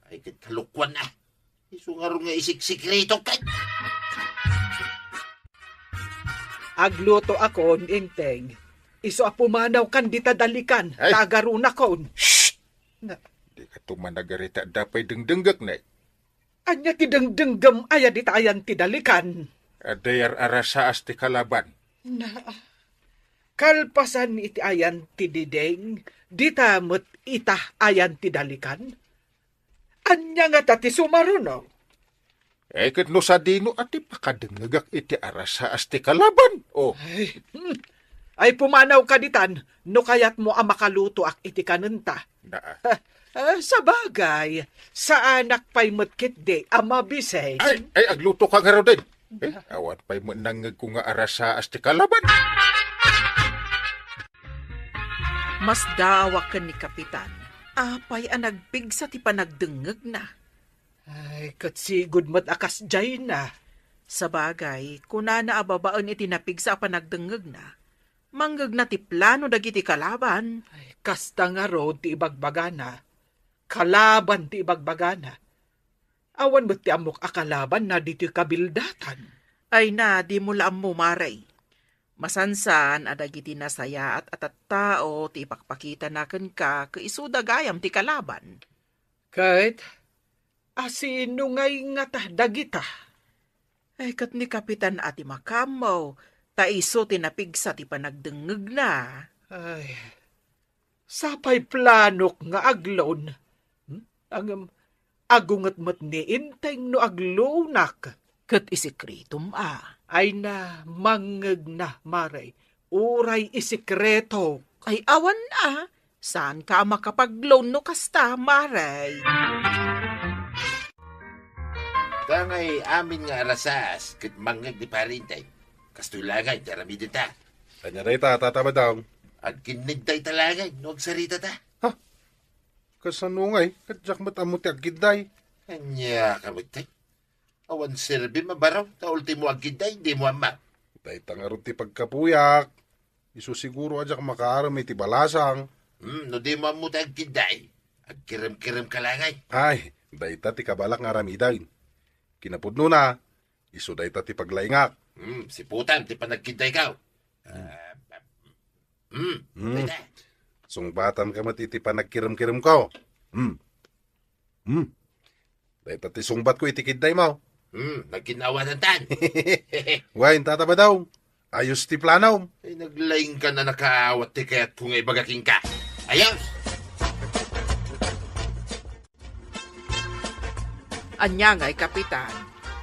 Ay, kat kalukwan na. Iso nga rin nga isik-sikrito kay. Agluto akon, inteng. Iso apumanaw kan di tadalikan. Ay. Tagaruna kon. Di ka tumanagarita dapay dengdenggak na. Anya ti dengdenggam aya di tayan ti dalikan. Adayar arasaas ti kalaban. Na, kalpasan iti ayan ti dideng, di tamot itah ayan ti dalikan. Anya nga tati sumaruno. Kat no sa dino ati pakadengagak iti arasaas ti kalaban. Oh, Ay pumanaw ka ditan, no kayat mo ang makaluto ak iti kanenta. na. Sa bagay, sa anak pa'y matkit de ang mabisay. Ay, agluto ka nga raw din. Awat pa'y mo nangag ko nga arasaas ti kalaban. Mas dawak ka ni Kapitan. Apay ang nagpigsa ti panagdengeg na. Ay, katsigod mo't akas jay na. Sa bagay, kuna na ababaan iti napigsa a panagdengeg na. Manggag na ti plano dagiti kalaban. Ay, kasta nga road ti ibagbagana. Kalaban ti ibagbagana. Awan mo't ti amok akalaban na dito kabildatan. Ay na, di mo laam mo maray. Masansan adagiti nasaya at tao ti ipakpakita naken ka kaisuda gayam ti kalaban. Kahit, asino ngay nga dagita. Ay kat ni Kapitan ati makamaw, taiso ti napigsa ti panagdengeg na. Ay, sapay planok nga aglon. Ang agungat mat ni inteng no aglonak. Kat isikritum Ay na, mangeg na, maray. Uray isikreto. Ay awan na, saan ka makapag-loan no kasta, maray? Tangay amin nga arasahas, kat manggag di parintay. Kastulagay, darami ta. Anya day ta, tatabadaw. At kinigday talagay, no agsarita ta. Kasanungay, kadyak matamot ti aggiday. Anya kamagtay. Awan sirbi mabaraw, ta ultimo aggiday, di mo ama. Day tangarot ti pagkapuyak. Isu siguro adyak makaaramay ti balasang. No di mo amuta aggiday. Agkirim-kirim kalangay. Ay, day ta ti kabalak nga ramiday. Kinapudno na, isu day ta ti paglaingak. Si putam, ti panaggiday ka. Day Sungbatan ka iti panagkirim-kirim ko. Day ta ti sungbat ko itikiday mo. Nagkinawanan tan. Wain tatabadaw. Ayos ti planaw. Ay, naglaing ka na nakaawat ti kaya't kung ay bagaking ka. Ayos! Anya nga'y Kapitan,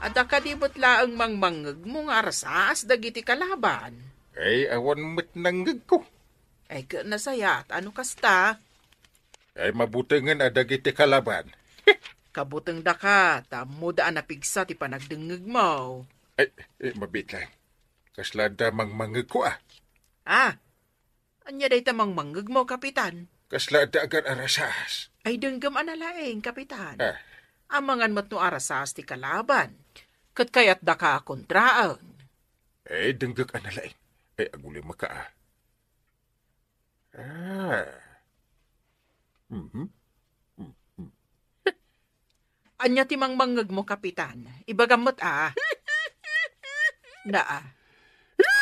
ada kadibot laang mangmangeg mo nga arasas dagiti kalaban. Ay, awan mo't nanggag ko. Ay ka nasayat, ano kasta? Ay, mabutangan adagiti kalaban. Kabuteng da ka, tamo daan napigsa ti panagdengeg mo. Ay, mabit lang. Kaslada mangmangag ko Anya day tamang manggeg mo, Kapitan. Kaslada agar arasahas. Ay denggam analaeng, Kapitan. Ah. Amangan mat no arasas ti kalaban. Kat kayat da ka kontraan. Ay, denggak analain. Ay, aguli maka Anya ti mangmangeg mo, Kapitan. Ibagamot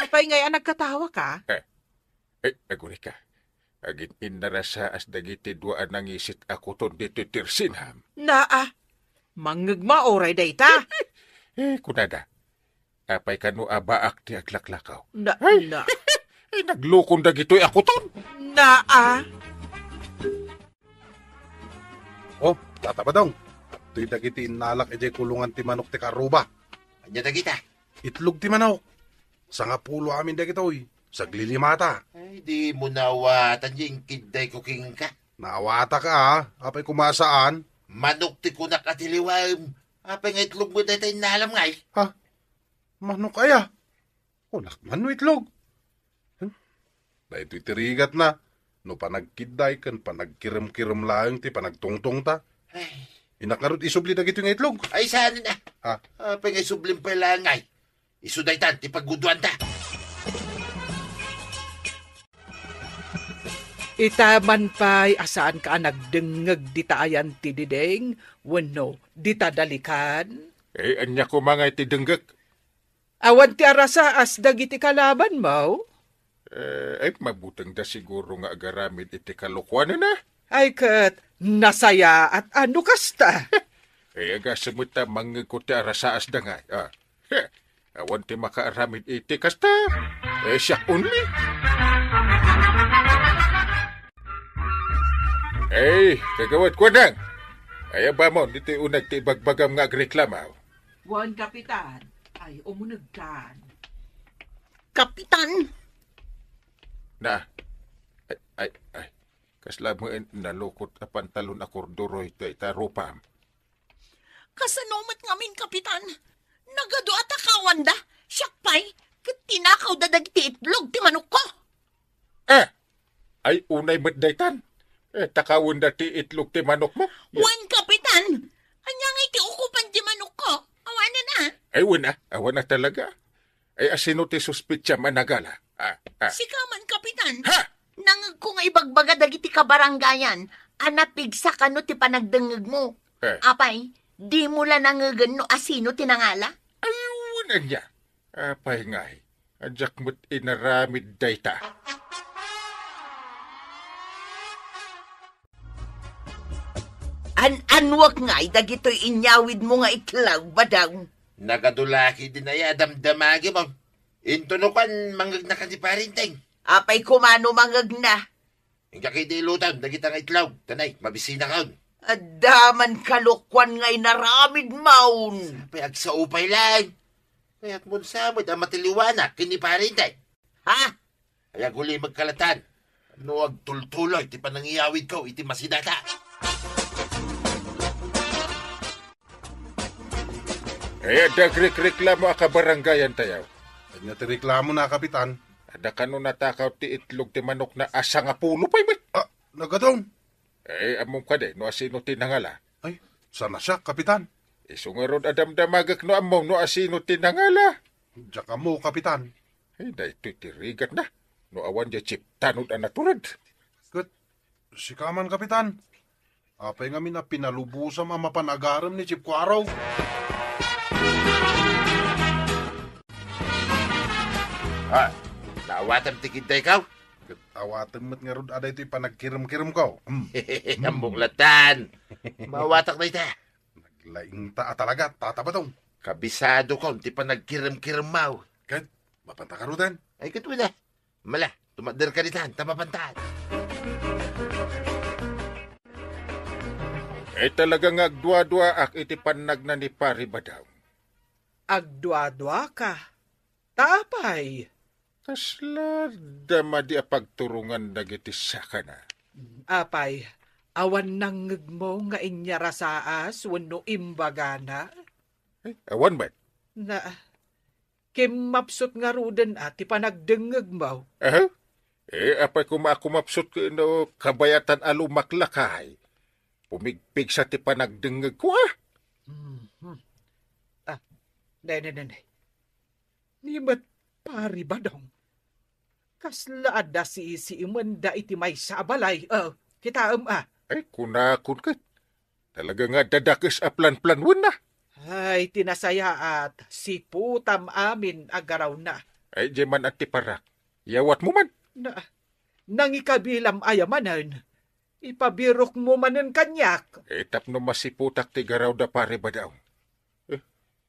Kapay ngay nagkatawa ka? Ay, aguli ka. Agit inarasaas dagiti duaan nang isit ako ton dito tirsinham. Mangeg maoray dayta. Kunada. Apay kanu abaak ti aglaklakaw. Ay, naglukon dagito'y ako ton. Oh, tatabadaw. To'y dagiti inalak ejay kulungan ti manok ti karuba. Anya dagita. Itlog ti manok. Sangapulo amin dagitoy. Saglilimata. Ay, di mo nawatan yung kiday ko king ka. Naawata ka apay kumasaan. Manok ti kunak at iliwam. Apay nga itlog mo tayo nalam ngay. Manok kaya. Unak man no itlog. Dahil ito'y tirigat na. No panagkiday kan panagkirim-kirim lang ti panagtungtong ta. Ay, Inakarot isubli dagito nga itlog. ay saan na. Ha? Apay nga sublim pa lang ngay. Isuday tan, ti pagguduan ta. Itaman pa'y asaan ka nagdengeg ditayan ti dideng, wenno ditadalikan. Anya ko mga iti denggek. Awan ti arasaas dagiti kalaban mo. Mabutang da siguro nga agaramid iti kalukwanan na. Ay kat nasaya at ano kasta. Aga samuta mangikot ti arasaas da nga. Awan ti makaaramid iti kasta. Siya only. Kagawad ko nang. Ay ba mo, dito unag ti bagbagam nga agreklamaw. Wan, Kapitan. Ay, umunagkan. Kapitan, Na. Ay. Kasla mo nalukot na pantalon akordoroy ito itarupam. kasanumat ngamin, Kapitan. Nagado at akawan da. Siyak pa'y, tinakaw da dagiti itlog ti manok ko. Ay unay maddaytan. Takawon dati itlog ti manok mo. Wan, Kapitan. Anya nga iti ukupan ti manok ko. Awanan na. Ay awan na talaga. Ay asino ti suspitsya managala. Sikaman, Kapitan. Ha! Nangag ko nga ibagbaga dagiti kabaranggayan. Anapigsa ka no ti panagdengeg mo. Apay, di mo la nangagan no asino tinangala? Ayun niya. Apay ngay. Adyak mo't inaramid dayta. Anwak nga'y dagito'y inyawid mo nga itlaw ba daw? Nagadulaki din na ya, damdamagi mo. Intunukan, mangag na kaniparinteng. Apay kumano mangag na. Hingga kay dilutan, dagita nga itlaw. Tanay, mabisina kaon. Adaman kalukwan nga'y naramid maun. Payag sa upay lang. Kaya't mo samod ang matiliwana, kiniparinteng. Ha? Kaya guli magkalatan. Ano ag tultuloy, ti panangiyawid ko, iti masidata. Dagreklamo ka baranggayan tayaw. Anya ti reklamo na, Kapitan. Ada kano natakaw ti itlog ti manok na asa nga pulo pa'y met. Nagadong. Among ka de, no asino tinangala. Ay, sana siya, Kapitan. Isungarod adamdamagak no among no asino tinangala. Diyak mo, Kapitan. Da ito'y tirigat na. No awan di chip, tanod ang naturad. Kat, sikaman, Kapitan. Apay nga na pinalubusam ang mapanagaram ni Chip Kwaraw. Naawatan tikid na ikaw? Kat, awatan mo't nga rod aday ito'y panagkiram-kiram ko. Ambong latan. Maawatak na ita. Naglaing ta talaga, tatabatong. Kabisado ko, ti pa nagkiram-kiram mau. Kat, mapanta ka rodan. Ay, katuwa na. Mala, tumader ka nitan, tamapantaan. Talagang agdwa-dwa ak iti panag na ni pari ba daw. Agdwa-dwa ka. Tapay. Kasla dama di apagturungan dagiti saka na. Apay, awan nangeg mo nga inyarasaas wenno imbagana. Awan ba? Na, kimapsot nga ruden ati panagdengeg mo. Apay kumapsot ko no kabayatan alumaklakay. Pumigpig sa ti panagdengeg ko Nay. Nimat pari ba dong? Kasla ada si imanda iti may sabalay. Kita Kunakun kat. Talaga nga dadakis a plan-planwan na. Ay, tinasaya at si putam amin agaraw na. Jeman at ti parak. Yawat mo man. Nangikabilam ayamanan. Ipabirok mo manen kanyak. Tapno masiputak ti garaw da pare ba daw.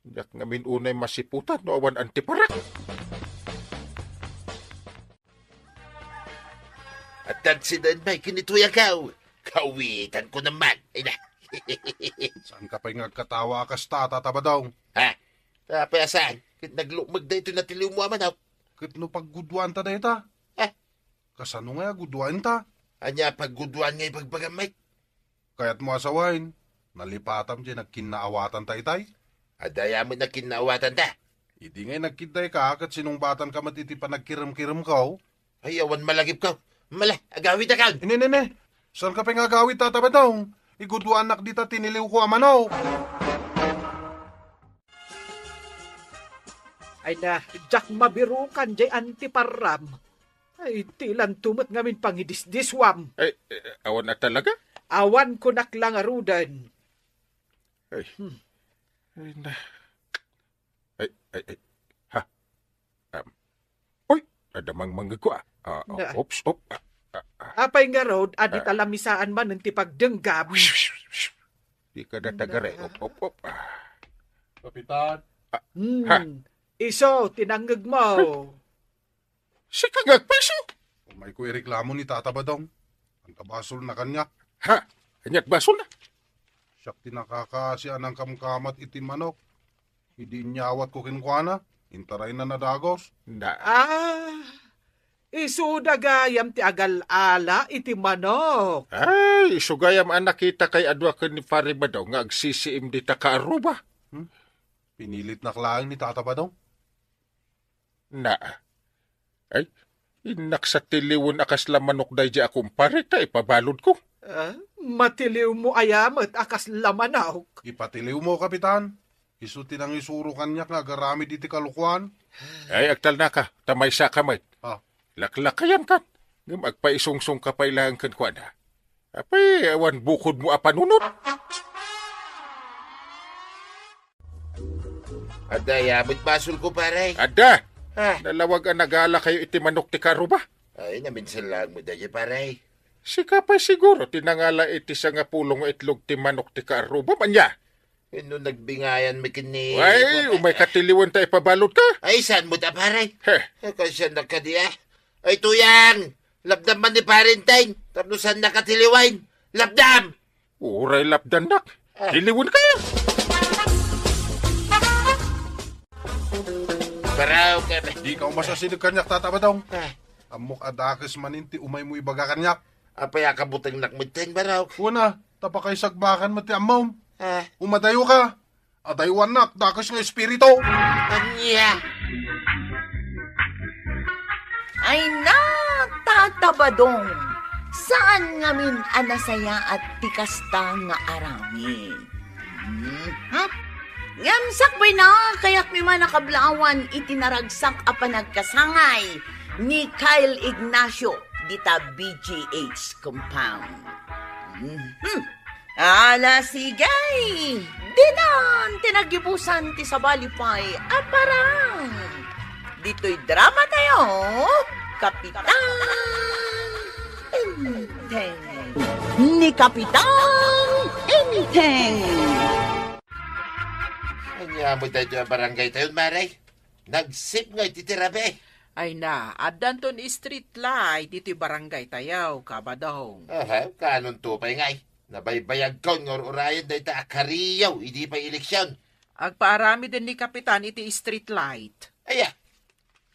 Yak ngamin unay masiputan no awan antiparak. At tagsidan may kinituya kaw. Kawitan ko naman. Ay na. Saan ka pa'y nagkatawa kas tataba daw? Tapay asan? Kit naglumag da ito na tiliw mo amanaw. Kit no paggudwan ta da ita? Kasano nga gudwan ta? Anya paggudwan nga ipagpagamay. Kaya't mo asawain. Nalipatam dyan nagkinaawatan ta itay. Adaya mo na kinawatan ta. Hindi ngay nagkiday ka kat sinumbatan ka matiti pa nagkiram-kiram ka. Ay, awan malagip ka. Mala, agawit na ka. Inene, saan ka pa nga agawit tataba daw? Igudwa anak dita tiniliw ko amanaw. Ay na, jak mabirukan jay antiparam. Ay, tilan tumot ngamin pangidisdiswam. Ay, awan na talaga? Awan ko naklang arudan. Ay, ay na. Ay. Ha? Uy, adamang mangga ko Na. Oops. Apay nga rod, adit alamisaan man ng tipagdenggam. Di ka na tagare. Op. Kapitan, Ha? Iso, tinanggag mo. Si kagagpaso. umay ko ireklamo ni Tata Badong. Ang tabasol na kanya. Ha? Kanyat baso na. Siyak tinakakasya ng kamkamat itim manok. Hindi nyawat ko kinkwana. Intaray na nadagos. Na. Isuda gayam ti agal-ala iti manok. Ay, sugayam ang nakita kay adwa ka ni Pare Badong nga agsisiim di ta kaaruba. Pinilit na klaang ni Tata Badong. Na. Ay, inak sa tiliwon akas lamanok day di akong pare ta ipabalod ko. Matiliw mo ayamat akas lamanaw. Ipatiliw mo, Kapitan. Isuti ng isuro kanya nga garami diti kalukuan. Ay, agtal na ka. Tamay sa kamay. Ah. Laklakayan ka. Nga magpaisungsong ka pa ilang kan kwa na. Apay, awan bukod mo apanunod. Ada, yabot basol ko, pare. Ada, Ha? nalawag ang nagala kayo iti manok ti karuba. Ay, naminsan lang mo daya, pare. Si kapay siguro tinangala iti sa nga pulong itlog ti manok ti karuba manya. Ano nagbingayan may kini... Ay, umay katiliwan ta ipabalod ka. Ay, saan mo ta, pare? Heh, Kasi nakadiya. Ay, tuyang! Labdam man ni parenteng. Tapos saan nakatiliwain? Labdam! uray lapdanak. Tiliwan ka. Baraw ka ba? Di ka umasasinig kanyak, Tata Badong. Ah, Amok adakis maninti umay mo ibaga kanyak. apay akabutang nakmiteng, baraw. Una, tapakay sagbakan mati amom. Ah, Umadayo ka. Adaywan nak, dakis nga espiritu. anya. Ay na, Tata Badong. Saan ngamin anasaya at tikasta nga aramid? Ngam sakbay na, kayak mi man nakablawan itinaragsak a panagkasangay ni Kyle Ignacio dita BGH compound. Ala sigay, dinan tinagibusan ti sabalipay aparang. Dito'y drama tayo, Kapitan Enteng. Ni Kapitan Enteng. Anya mo tayo ang barangay tayo, maray. Nagsip nga ititirabe. Ay na, adanton street light dito'y barangay tayaw, kabadong. Aha, kanon to pa ngay. Nabaybayag ko ng urayan na ita akariyaw, hindi pa eleksyon. Agpaarami din ni Kapitan iti street light. Aya,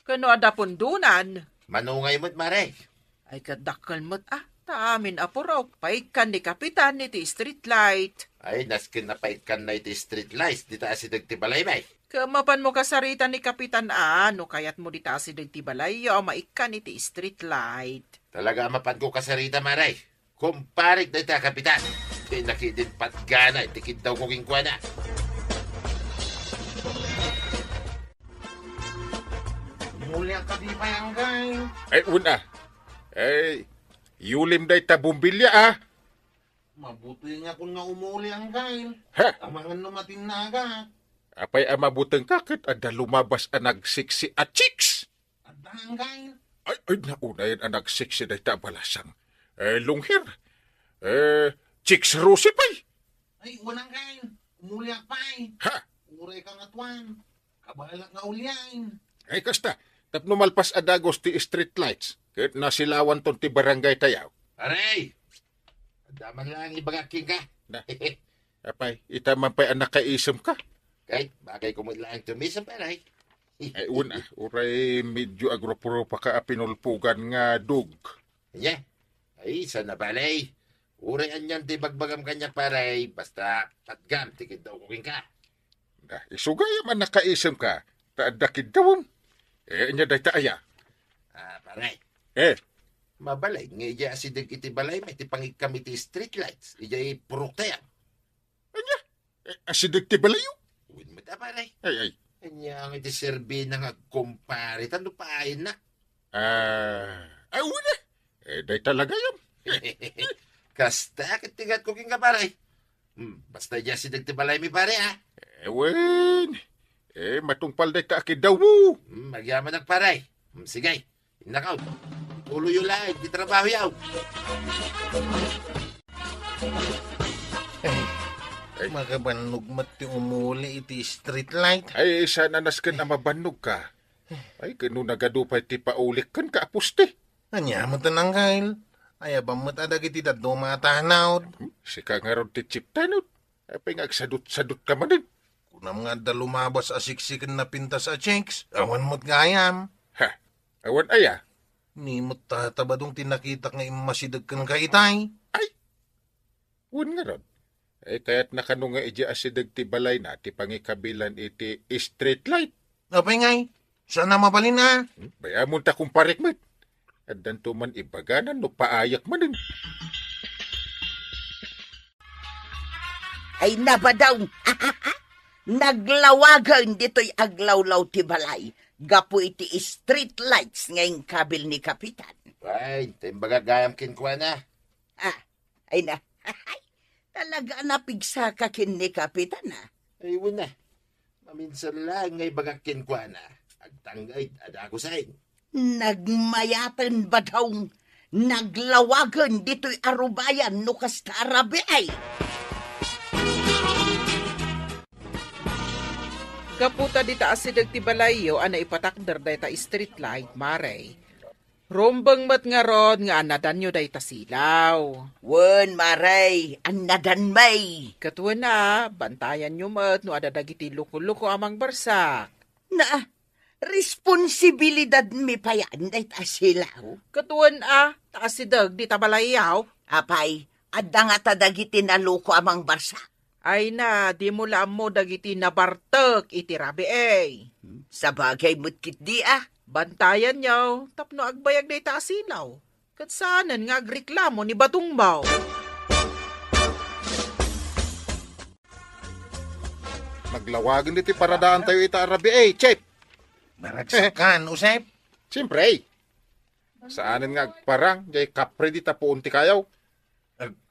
Kano ada pundunan. manungay mo't maray. Ay kadakal mo't taamin apurok. Paikan ni Kapitan iti street light. Ay, naskin na pait kan na iti street lights, di taas si Dagtibalay, may. Kamapan mo kasarita ni Kapitan no kayat mo di taasi dagtibalayo, maikan iti street light. Talaga mapan ko kasarita, maray. Kumparik na ita, kapitan. Di nakidin patgana, itikid daw kong ingkwana. Muli ang kadipayangay. Ay, una. Ay, yulim day ta bumbilya Mabuti nga kung nga umuli ang gail. Ha? Amangan numating na agad. Apay amabuteng kakit ada lumabas ang nagsiksi at chicks. At ang gail. Ay, nauna yan ang nagsiksi day ta balasang. Lunghir. Chicks Rosie pay. Ay, walang gail. Umuli ang pay. Ha? Uray kang atwan. Kabalak nga ulyain. Ay, kasta. Tapno malpas adagos ti street lights. Kahit nasilawan ton ti barangay tayaw. Aray! Daman lang ibagaking ka. Na. Apay, itaman pa'y anak kaisam ka. Kahit bagay ko mo lang tumisang paray. Ay, una. Uray medyo agropuro pa ka pinulpugan nga dug. Anya? Ay, sana balay. Uray anyan di bagbagam kanya paray. Basta patgam, tikid daw kuking ka. Na, isugay man nakaisam ka. Taadakid dawom. Anya day taaya. Paray. Mabalay. Nga iya asidig iti balay, may tipangig kami ti street lights. Iya purok tayo. Asidig ti balayo. Uwin mo ta paray. Ay. Anya nga iti serbi na nga kumpare. Tano pa ayin na. Ay, wala. Day talaga yun. Kasta katigat ko king kaparay. Basta dyan si nagtibalay mi pare ha. Ewen. Matungpal day ta akid daw. Magyaman nagparay. Sige, inakaw. Tuloy yung lahat, di trabaho yaw. Makabanog mati umuli iti street light. Ay, sana nasken na mabanog ka. Ay, kano nagadupay ti paulik kan ka apuste. Anya mo tanang kail. Ay, abang mo tadag iti daddo matanaw. Sika nga ron ti chip tanod. Ay, pingagsadot-sadot ka man din. Kunam nga da lumabas asiksikan na pinta sa chinks. Awan mo't gayam. Ha, awan aya. Ni mo't tatabadong tinakitak nga imasidag kan kaitay. Wan nga ron. Kaya't nakano nga iji asidag ti balay na ti pangikabilan iti street light. Apay ngay, saan na mabalin na? Bayamon ta kung parikmat. At danto man ibaganan no paayak man din. Ay nabadaw. Naglawagan dito'y aglawlaw ti balay. Gapo iti street lights ngayong kabil ni Kapitan. Ay, timbaga gayam kinkwa na. Ay na. Talaga napigsa ka kin ni Kapitan ha. Ay, wala. Maminsan lang ngay baga kinkwa na. Agtanggay, ada ko sa'yo. Nagmayatan ba daw? Naglawagan dito'y arubayan no kasta arabi ay. Kaputa di taas si ti balayo ana ipatakder day ta street light, Maray. Rombang mat nga rod nga anadan nyo day ta silaw. Wen, Maray, anadan may. Katuwa na, bantayan nyo mat no adadagiti luko-luko amang barsak. Na, responsibilidad mi pa yan day ta silaw. Katuwa na, taas si dag di ta balayaw. Apay, adda nga tadagiti naluko amang barsa. Ay na, di mo lam mo dagiti nabartek iti rabi eh. Sa bagay mo't kit di Bantayan nyo, tapno agbayag day ta silaw. Kat saanan nga agreklamo ni Batungbaw. Maglawagan diti paradaan tayo ita arabi chip. Maragsakan, usep. Siyempre. Saanan nga agparang, jay kapre di tapuon ti kayaw.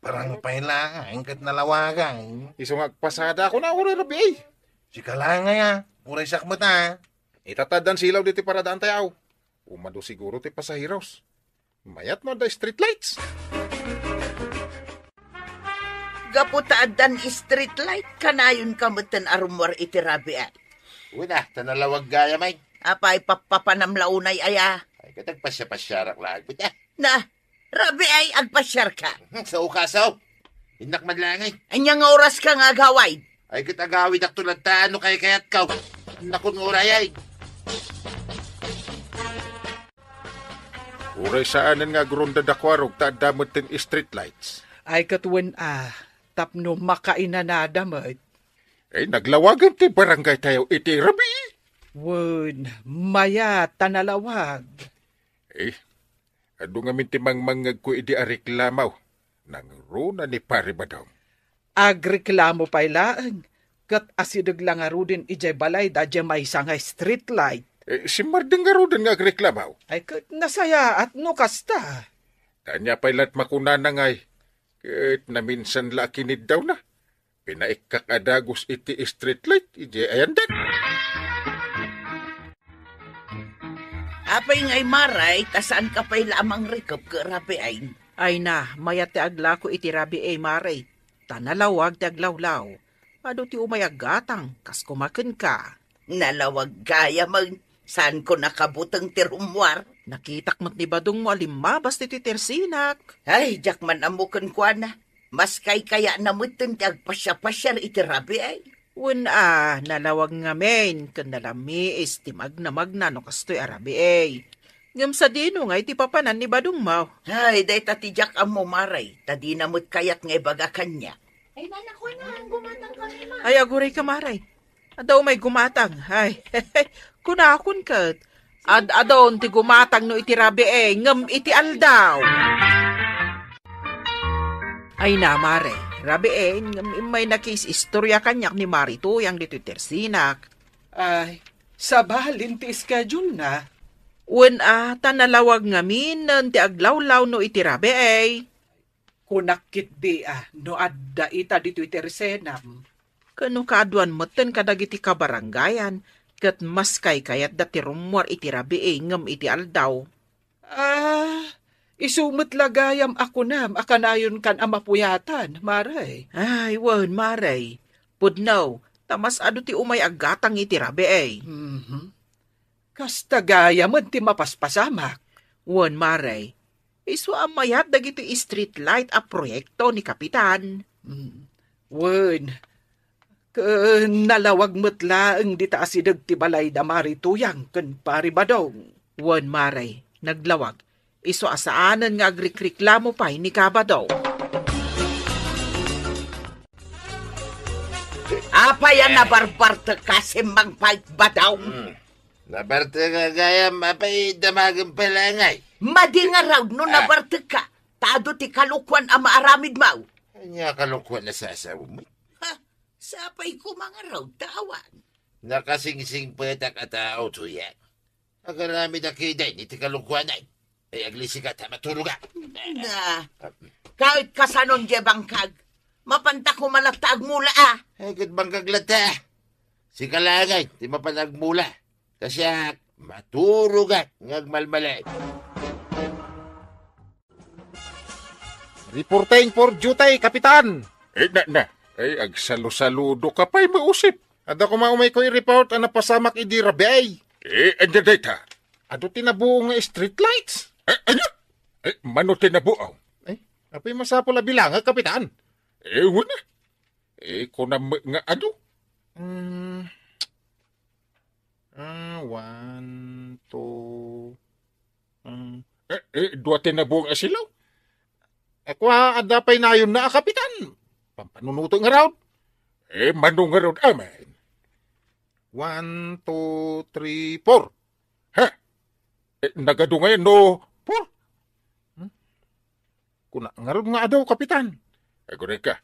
Parang pailangan, kat nalawagan. Isong agpasada ako na uri rabi Si kalanga ya, uray sakmat ha. Itatadan silaw diti paradaan tayo. Umado siguro ti pasahiros. Mayat mo da street lights. Gaputaadan street light kanayon kamutan arumwar iti rabi ay. Una, tanalawag gaya may. Apay papapanamlaunay aya. Ay, katagpasya-pasyarak lang. Buta. Na, rabi ay agpasyar ka. Sa ukasaw. Hinak man langay. Anyang oras ka nga gaway. Ay, kitagawid ak tulad ta, ano kay kayat kaw. Nakon uray ay. Uray saanan nga gronda dakwarog ta damot ten street lights. Ay katuwan tapno makainanadamot. Ay naglawagan ti barangay tayo iti rabi. Wun, maya tanalawag. Ado nga minti mangmangag ko iti ariklamaw. Nang runa ni pare ba daw? Agreklamo pailaan. Kat asidag lang arudin ijay balay da may sangay street light. Si Marding nga rudin nga agreklamaw. Ay kat nasaya at no kasta. Kanya pailat makuna na ngay. Kat naminsan la kinid daw na. Pinaikak adagos iti street light ijay ayandan. Apay ngay Maray, kasaan ka pa'y lamang rekap ka rabi ay. Ay na, mayat ti aglako iti rabi eh, Maray. Tanalawag ti aglawlaw. Ado ti umayag gatang, kas kumaken ka. Nalawag gaya mag, saan ko nakabutang tirumwar? Nakitak mo't ni Badong mo alimabas ti tersinak. Ay, jakman amukan ko na. Mas kaya namutin ti agpasya-pasyar iti rabi ay. Wuna, nalawag nga men, kan nalamiis ti magna no kastoy arabi eh. Ngam sa dino nga iti papanan ni Badong Mau. Ay, day tatijak ang Maray, tadi namut kayat nga ibaga kanya. Ay, nanak ko na, gumatang kami, ma. Ay, aguray ka, Maray. Adaw may gumatang. Ay, kunakon kat. Adon ti gumatang no iti rabi eh, ngam iti aldaw. Ay na, Maray. Rabi eh, may nakis istorya kanyak ni Marito yang dito tersinak. Ay, sabalin ti schedule na. Wen tanalawag ngamin nan ti aglawlaw no itirabe ay. Kunakit di no adda ita dito itersenam. Kano kaaduan meten kadagiti kabarangayan, kat mas kay kayat dati rumor itirabe ay ngam iti aldaw. Isumot lagayam ako nam, akanayon kan amapuyatan, maray. Ay, wen maray. Pudnaw, tamas ado ti umay agatang itirabe ay. Kasta gayam ti mapaspasamak. Wen maray. Isu amayat dagiti street light a proyekto ni Kapitan. Wen, nalawag metlaeng di taasidag ti balay da marituyang ken paribadong. Wen maray, naglawag. Isu asaanan nga agrikriklamo pa ni Kabadaw. Apa yan na barbarte kasi mangpait ba daw? Nabarte ka gayam, apay damagang palangay. Madi nga raw no nabarte ka. Tado ti kalukwan ang maaramid mau. Kanya kalungkuan na sa asawa mo. Ha? Sapay ko mga raw tawan. Nakasingsing petak at auto yan. Agarami na kiday, ni ti kalungkuan ay. Ay aglisi ka, matulog ka. Na, kahit kasanon je bangkag, mapanta ko malatag mula Ay, kat bang kaglata. Si kalangay, di mapanagmula. Kasi maturugat ngagmalmalay. Reporting for duty, Kapitan. Ay, agsalo-saludo ka pa'y mausip. Ada ko maumay ko i-report ang napasamak idi rabay. Anya data? Ado tinabuo nga street lights. Ano? Mano tinabuaw? Ay, apay masapula bilang, Kapitan. Wala. Kunam nga ano? 1, 2... Dua tinabuang asilaw? Ako ada pa'y nayon na, Kapitan. Pampanunuto nga raw. Mano nga raw aman. 1, 2, 3, 4. Ha? Nagado ngayon no? Por? Kuna nga ron nga daw, Kapitan. Agunin ka.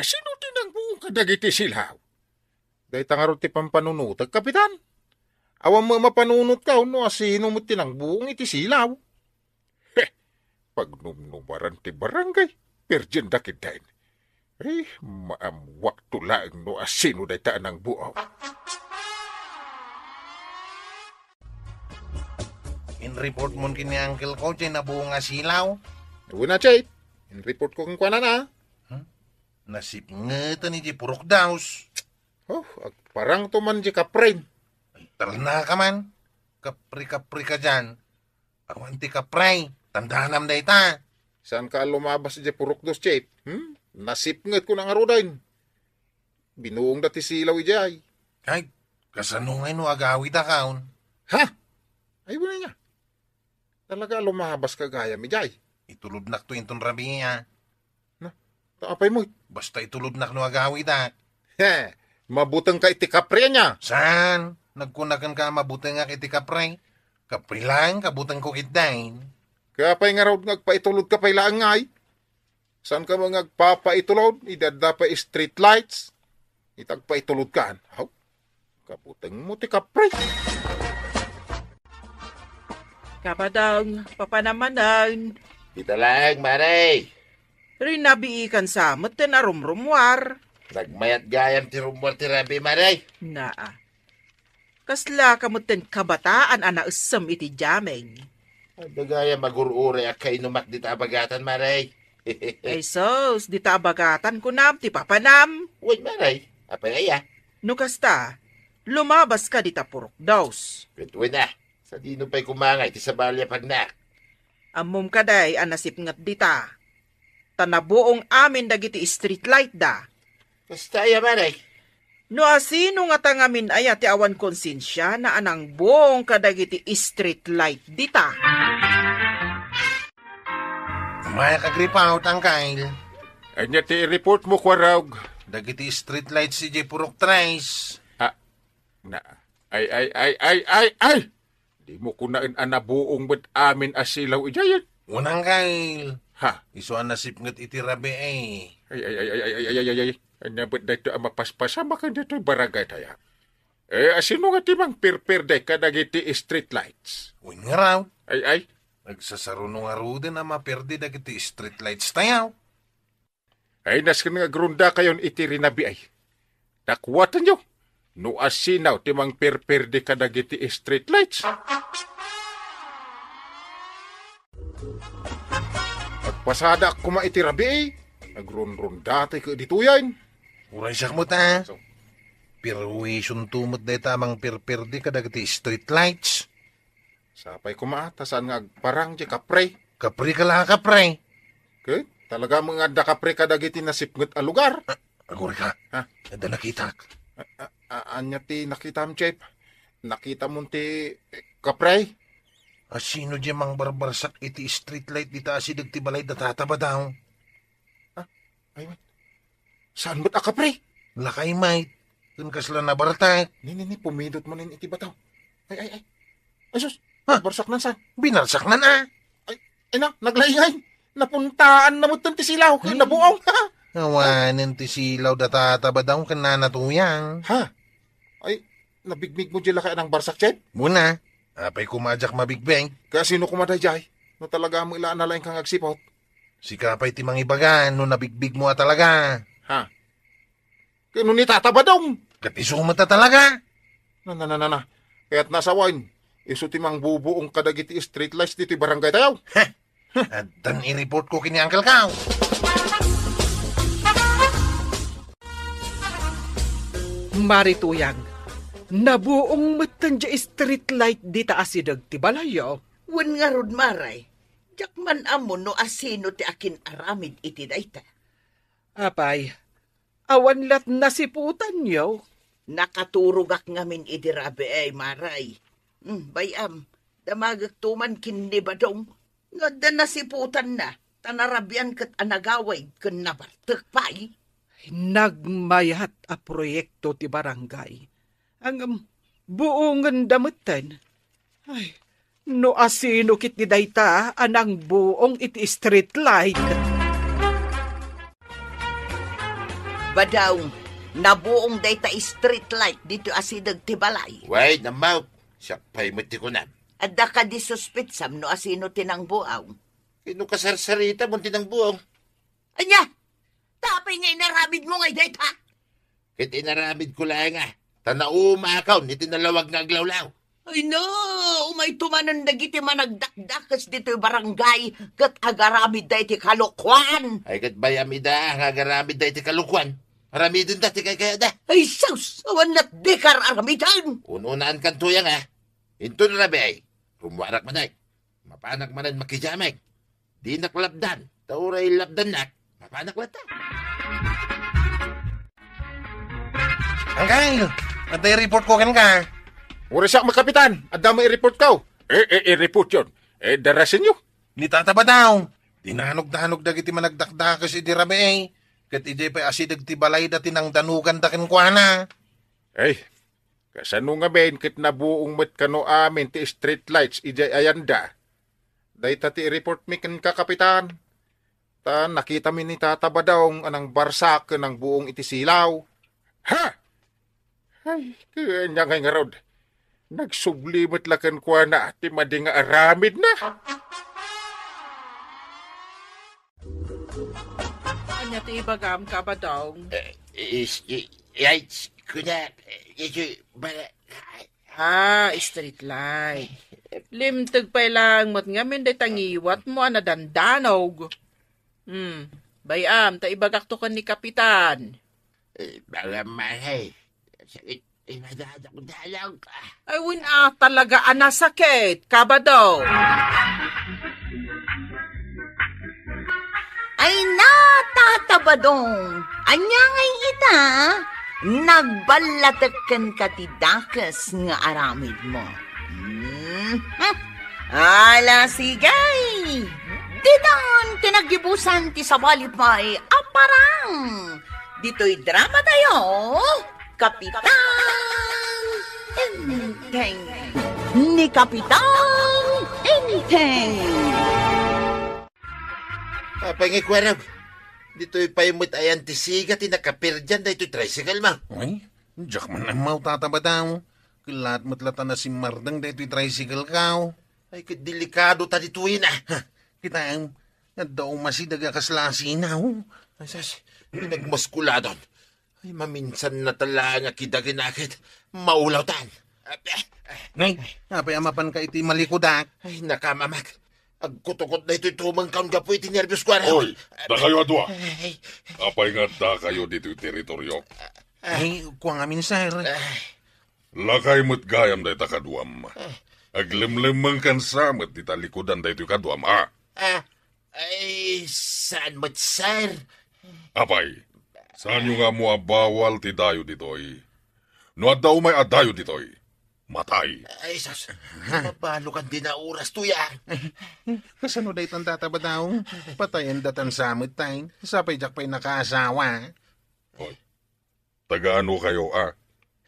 Sino tinang buong kadagiti silaw? Dahil nga ron ti pampanunutag, Kapitan. Awan mo mapanunot ka, no, asino mo tinang buong iti silaw. Pag numnumaran ti barangay, perjen dakit dahin. Maamwak tulaang no asino dahi taan ang buaw. In-report mo kini Uncle ko, dyan na buong asilaw. Wala, Chay. In-report ko kung kwanan na. Nasip nga ito ni Purok Daus. Oh, parang tuman di kapren. Talna ka man. Kapri-kapri ka dyan. Awanti kapray. Tandaan na ita. Saan ka lumabas di Purok Dos, Chay? Nasipngat ko ng arudain. Binuong dati silaw ijay. Kahit kasanungay no agawid akaon. Ha? Ay, wala niya. Talaga lumabas ka gaya mi jay. Itulod nak to inton rabi niya. Taapay mo. Basta itulod nak no agawid ah. He, mabutang ka iti kapre niya. Saan? Nagkunakan ka mabutang nga kiti kapray. Kapri lang, kabutang ko kitdain. Kaya pa'y nga raw nagpaitulod ka pa'y laangay. Saan ka mga nagpapaitulod? Idada pa street lights. Itagpaitulod ka. Haw? Kabutang mo ti kapre. Kapadang, papanamanan. Kita lang, maray. Rinabiikan sa meten na rumrumwar. Nagmayat gayam ti rumor ti rabi, maray. Naa. Kasla kamuten kabataan ana usam iti jameng. Dagaya magurure akay numak di tabagatan, maray. Ay sos, di tabagatan ko nam, ti papanam. Uy, maray. Apay aya. No kasta, lumabas ka di Purok Daus. Pituin na. Sa dino pa'y kumangay, ti sa balya pagnak. Amom kaday anasip ngat dita. Tanabuong amin dagiti street light da. Basta ya, maray. No asino nga tangamin ay ti awan konsensya na anang buong kadagiti street light dita. Maya kagripaw tangkail. Anya ti report mo kwarawg. Dagiti street light si J. Purok Trace. Ay! Di mo kunaan anabuong ba't amin asilaw ijayan. Unang kail. Ha? Isuan nasip ngat iti rabi eh. Ay. Anya ba't dito ang mapaspasa maka dito barangay tayo. Asino nga timang pirpirde kadagiti street lights? Uy nga raw. Ay. Nagsasarunong nga ro din na maperde dagiti street lights tayaw. Ay, nas ka nga grunda kayon iti rinabi ay. Nakwatan nyo. No asinaw timang pirpirde kadagiti street lights. Agpasada kuma iti rabi ay. Nagrunrun dati ka dito yan. Uray siya mo ta. Perwisyon tumot day tamang pirperde kadagiti street lights. Sapay kuma, tasan nga agparang di kapre. Kapri ka lang kapre. Okay? Talaga mga da kapre kadagiti nasipngot a lugar. Aguri ka. Ha? Ada nakita. Anya ti nakita mo, Chep? Nakita mo ti kapre? Sino di mang barbarsak iti street light dita asidag ti balay datataba daw. Ay, wait. Saan mo't a kapre? Lakay mate. Dun ka sila nabartak. Ni, pumindot mo nin iti bataw. Ay, sus, barsak nan saan? Binarsak na na. Ay na, naglaingay. Napuntaan na mo ti silaw. Nabuong, ha? Awanan ti silaw datataba daw kananatuyang. Ha? Ay, nabigmig mo dyan ka ng barsak, Chep? Muna, apay kumadyak mabigbeng. Kaya sino kumaday jay? No talaga mo ilaan na lang kang agsipot. Si kapay ti mangibagan no nabigbig mo talaga. Ha? Kaya nun itataba daw. Katisumata talaga. Na. Kaya't nasa wine. Iso timang bubuong kadagiti street lights dito barangay tayo. At dan i-report ko kini Uncle Kao. Marituyang, nabuong matan dya street light di taasidag ti balayo. Wen nga rod maray. Jakman amo no asino ti akin aramid iti dayta. Apay, awan lat nasiputan nyo. Nakaturugak ngamin iti rabi ay maray. Bayam, damagak tuman kinibadong. Nga da nasiputan na. Tanarabian kat anagaway ken nabartek pay. Nagmayat a proyekto ti barangay. Ang buongan damutan. Ay, no asino kit ni dayta anang buong iti street light. Badaw, nabuong dayta street light dito asidag ti balay. Wait, namaw. Sapay mo ti kunam. Adda ka di suspitsam no asino tinang buaw. Kino kasarsarita mo tinang buong. Anya, tapay nga inaramid mo ngay dayta. Kit inaramid ko lang nga. Tanaumakaw ni tinalawag nga aglawlaw. Ay no, umay tumanan dagiti managdakdakas dito yung barangay kat agaramid dahi ti kalokwan. Ay kat bayam ida nga agaramid da iti kalukwan. Aramidin da ti kaya da. Ay sus, awan na't dekar aramidan. Ununaan kan tuyang ha. Into na rabi ay. Rumwarak manay. Mapanak manan makijamay. Di naklabdan. Tauray labdan nak. Mapanak lata. Uncle, at i-report ko kan ka. Uri siya makapitan. Adda mo i-report ka. I-report yun. Darasin nyo. Ni tataba daw. Dinanog-danog dagiti managdakdakas iti rabi ay. Kat iti pa asidag ti balay dati nang danugan dakin kwa na. Ay, kasano nga ben kit nabuong met kano amin ti street lights ijay ayanda. Day tati i-report mi kan kakapitan. Ta nakita mi ni tataba daw anang barsak ng buong iti silaw. Ha? Ay, kanya nga rod. Nagsublimot lakan kwa na ti mading aramid na. Anya ti ibagam ka ba daw? Kunya, Street light. Limtag pa lang mat ngamin day tangiwat mo na dandanog. Bayam, ta ibagak to kan ni kapitan. Baga mahay. Sakit, madada ko dalaw ka. Ay, talaga anasakit. Ka ba daw? Ay natatabadong. Anya ngay ita, nagbalatakan ka ti dakas nga aramid mo. Ala sigay. Ditan tinagibusan ti sabalit may aparang. Dito'y drama tayo. Kapitan Enteng. Ni Kapitan Enteng. Papangi kwarab. Dito'y paimot ayan ti siga tinakapir dyan da ito'y tricycle ma. Ay, Diyak man ang mau tatabadaw. Kilat matlata na si Mardang dito tricycle kao. Ay, delikado ta dituin ah. Kita ang daw masidaga kaslasinaw. Ay, sas, pinagmaskuladon. Ay, maminsan na talaga kidaginakit. Maulaw tan. Nay, apay amapan ka iti malikudak. Ay, nakamamak. Agkutukot na ito'y tumang kaon ka po iti nervyos ko. Oy, da kayo adwa. Ay, Apay nga da kayo dito yung teritoryo. Ay, kuwang amin, sir. Lakay mo't gayam da ita kaduam. Aglimlimang kan samat di talikudan da ito yung kaduam, ha? ay, saan mo't, sir? Apay, saan yung nga mo bawal ti dayo ditoy? No at daw may adayo ditoy, matay. Ay, sas, mapalo kan din na oras to yan. Kasano dahi tan tatabadaw? Patayan datan samot tay. Sapay jak pa'y nakaasawa. Oy, tagaano kayo,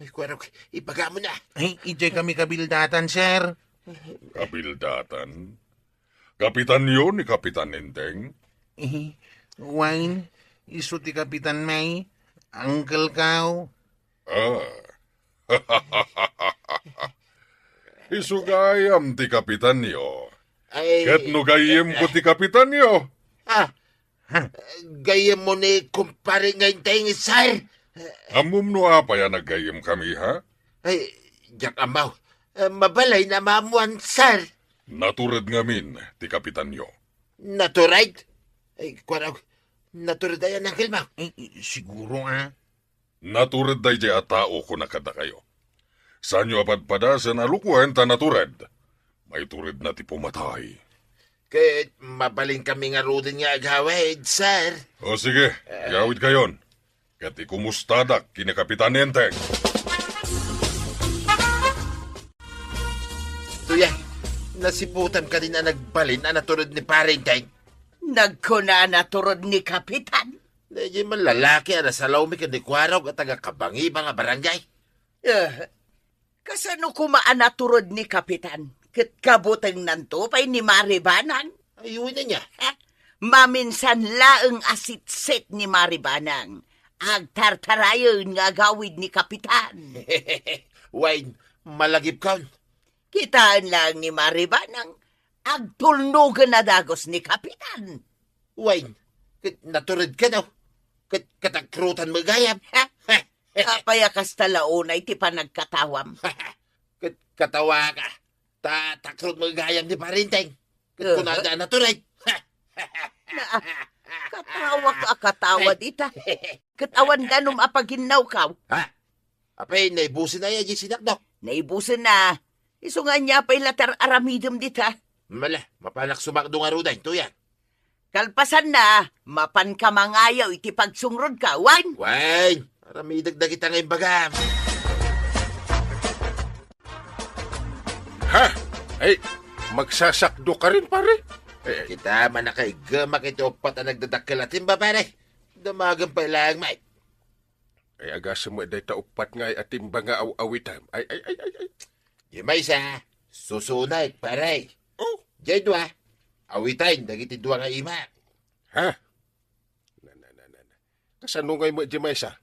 Ay, kwarok, ipaga mo na. Ay, ijay kami kabildatan, sir. Kabildatan? Kapitan yun ni Kapitan Ninteng? Wine, iso ti Kapitan May. Uncle Kao. Isugayam ti Kapitan nyo. Ay, Ket no gayem ko ti Kapitan nyo. gaya mo ni kumpare ngayon tayong sir. Amum no apaya naggayem kami, ha? Ay, jak amaw. Mabalay na mamuan, sir. Naturad ngamin ti Kapitan nyo. Naturide? Ay, kwarag, naturide yan ang kilmaw. Siguro, Naturad day jay atao ko nakada kayo. Saan nyo apadpada sa nalukuhan ta naturad? May turid na ti pumatay. Kahit mabaling kami nga rudin nga agawid, sir. O sige, gawid kayon. Ket ikumustadak kini Kapitan Nenteng. Tuya, nasiputan ka din na nagbalin na naturod ni Parinteng. Nagkuna na turod ni Kapitan. Medyo man lalaki na sa lawmi ka ni Kwarog at taga-kabangi mga barangay. Kasano kumaan na turod ni Kapitan? Kat kabutang nantupay ni Maribanang. Ayun na niya. Maminsan laeng asitsit ni Maribanang. Agtartarayon nga gawid ni Kapitan. Wine, malagip ka. Kitaan lang ni Maribanang. Agtulnugan na dagos ni Kapitan. Wine, naturod ka daw. Katakrutan mo gayam. Kapayakas talaunay ti panagkatawam. Katawa ka. Takrut mo gayam ni Parinteng. Kunada naturod. Katawa dita. Katawan ganum apaginaw ka. Apay, naibusin na yan yung sinakdaw. Naibusin na. Iso nga niya pa'y latar aramidom dita. Mala, mapanak sumakdo nga ruday. Ito yan. Kalpasan na, mapan ka mangayaw iti pagsungrod ka, wan? Wine, aramidagdag kita ngayong bagam. Ha? Ay, magsasakdo ka rin, pare. Kita man na kay gamak ito pat ang nagdadakkel atin ba, pare? Damagan pa lang, mate. Ay, agas mo day taupat nga ay atimba nga aw-awitam. Ay. Di may isa, susunay, pare. Oh, Diyan dua, awitain, dagiti dua nga ima. ha? Na. Kasano ngay mo di may isa?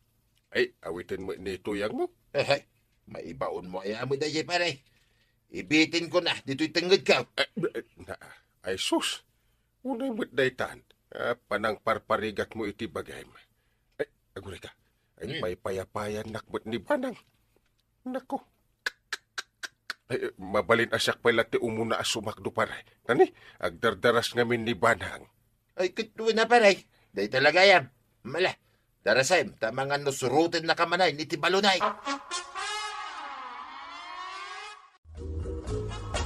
Ay, awitin mo ni tuyang mo. Maibaon mo ay amo dahil, pare. Ibitin ko na, dito'y tanggad ka. Ay, sus. Unay mo daytan. Panang parparigat mo iti bagay mo. Ay, aguri ka. Ay, may payapayan nakbot ni Banang. Nako. Ay, mabalin asyak pala ti umuna asumakdo pare. Tani, agdardaras ngamin ni Banang. Ay, kituwa na, pare. Dahil talaga yan. Mala, darasay, tamangan no surutin na kamanay, ni Tibalunay.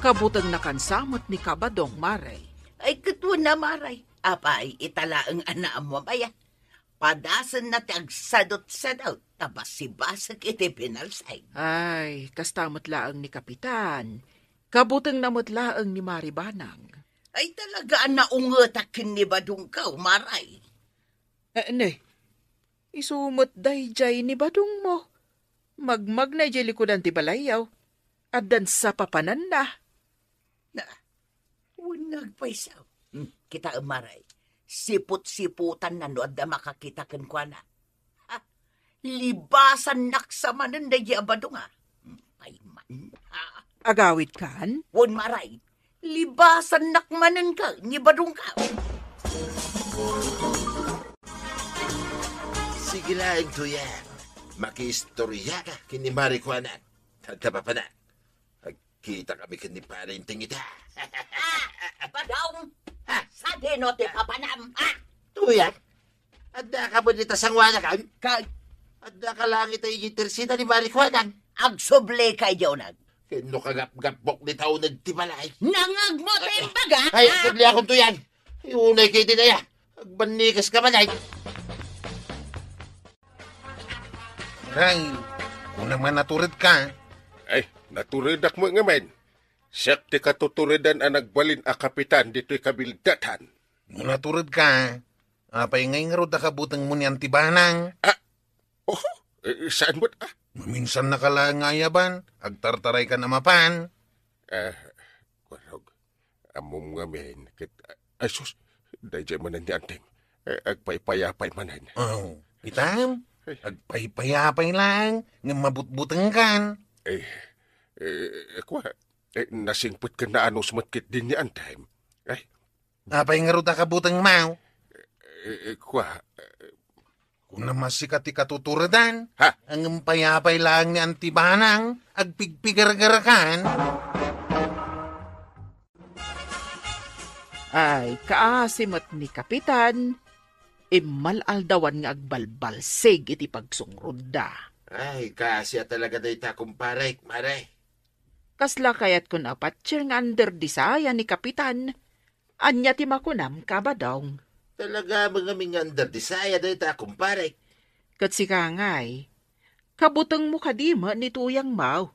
Kabutang nakansamot ni Kabadong Maray. Ay, katwa na, Maray. Apay, italaang anaam mo ba yan? Padasan na tagsadot-sadot, tabas si Basag iti pinalsay. Ay, kastamot laang ni Kapitan. Kabutang namot laang ni Maribanang. Ay, talaga naungatakin ni Badong ka, Maray. Isumot dayjay ni Badong mo. Magmag na jay likudan ti balayaw. Addan sa papanan na. Unag paisaw. Kita, Maray. Siput-siputan na no, da makakita kan kwa na. libasan naksamanan na yabado nga. Ay man, Agawid kan? won maray, libasan nakmanan ka, nibadong ka. Sige lang, tuyang. Makiistorya ka kinimari ko anak. Tagtaba pa na. Kita kami kiniparinting ita. Badong, sa dinote papanam, Tuyang, adda ka mo dito sangwana ka? Kag, Adda ka lang ito inyitersina ni Marikwanan. agsuble kayo nag. Kino kagap-gapok ni tao nagtibalay. Nangag mo tayong baga, Ay, sabli akong tuyang. Iunay kay dinaya. Agbanikas ka man ay. Ray, kung naman naturid ka, Ay, naturidak mo nga men. Siyak ti katuturidan ang nagbalin a kapitan dito'y kabildatan. kung naturid ka, apay ngay nga ro nakabutang mo ni Antibanang. Oh, saan mo? Maminsan nakalangayaban, agtartaray ka na mapan. Kwarog, amom nga men. Ay, sus, dahil manan ni Anteng. Agpaypayapay manan. Oh, itam, agpaypayapay lang, nga mabutbutang kan. Nasingput ka na anos matkit din ni Anteng. Ay, Apay nga ro nakabutang mau, kwa, kung naman si kati katuturidan, Ha? ang payapay lang ni Antibanang, agpigpigar-garakan. Ay, kaasimot ni Kapitan, imalaldawan nga agbalbalsig iti pagsungrod da. Ay, kasya talaga dahi ta kumparay, maray. Kasla kayat kun apatsir nga under disaya ni Kapitan, anya ti makunam kabadong. Talaga mga mingander di saya dahi ta kumparay. Kat si kangay, kabutang mo kadima ni tuyang mau.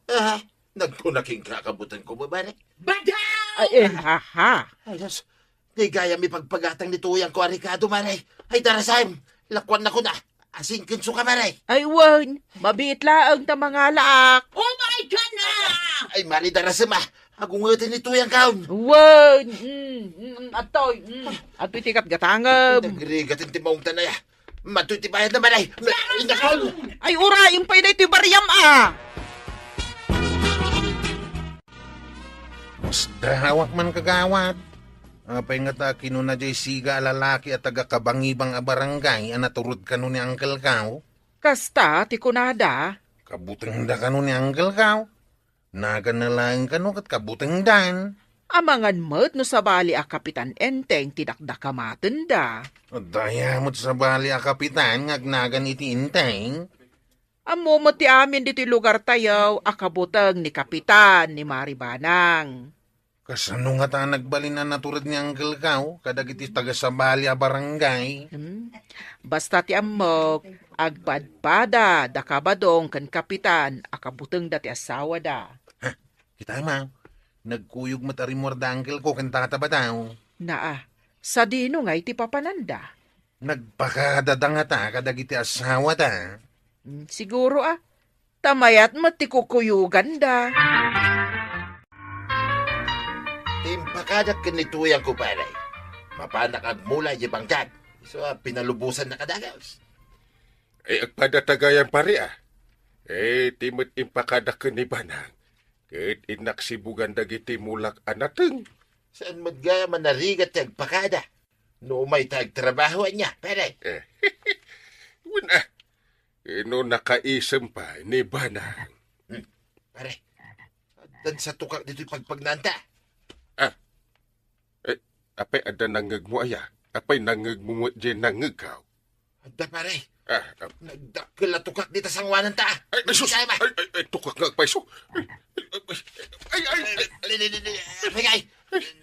Nagkunaking kakabutan ko mabaray. badaw! Ay, ha. Ay, Diyos, di gaya mi pagpagatang ni tuyang ko arikado maray. Ay, darasayim, lakwan na ko na. Asingkin ka maray. Ay, wan, mabiit laang ta mga laak. Oh my God na! Ay, mari darasama. Agungutin ni tuyang kaon. Wan, atoy, atoy tikat gatangam. Nagrigatin ti maong tanaya. Matuti bayad na maray. Inakaw! Ay, uraing pa na ito bariyam Mas dahawak man kagawad. Apay nga ta kinuna jay siga lalaki at taga-kabangibang a barangay a naturod ka nun ni Uncle Kao. Kasta, ti kunada. Kabutang da ka nun ni Uncle Kao. Nagan na lang ka nun kat kabutang dan. Amangan mo't no sa bali a Kapitan Enteng tidakdakamaten da. Daya mo't sa bali a kapitan ngagnagan iti inteng. Amo mo ti amin diti lugar tayo akabutang ni Kapitan ni Maribanang. Kasano nga ta nagbalin na naturod ni Uncle Kao kadag iti taga sa bali a barangay. Basta ti amok, agpadpada da kabadong kan Kapitan akabutang dati asawa da. Kita ma, nagkuyog matarimor da Uncle ko kan tatabataw. Naa, sa dino nga iti papananda. Nagpakadada nga ta kadag iti asawa ta. Siguro tamayat matikukuyugan da. Timpakadak ka ni tuyang ko paray. Mapanak agmula yung bangkag. So, pinalubusan na kadagaws. ay agpadatagayan pari timot impakadak ka ni Banang. Kahit inaksibugan dagiti mulak anateng. Saan magaya manarigat yung pakada? No may tagtrabaho niya, paray. Wala. No nakaisem pa ni Banang. Paray, dan sa tukak dito yung pagpagnanta. Apay ada nangag mo aya. Apay nangag mo dyan nangagaw. Ada paray, Ah, nagdakil na tukak dito sa ngwanan ta. ay, sus! Ay, tukak nga agpaiso. Pagay,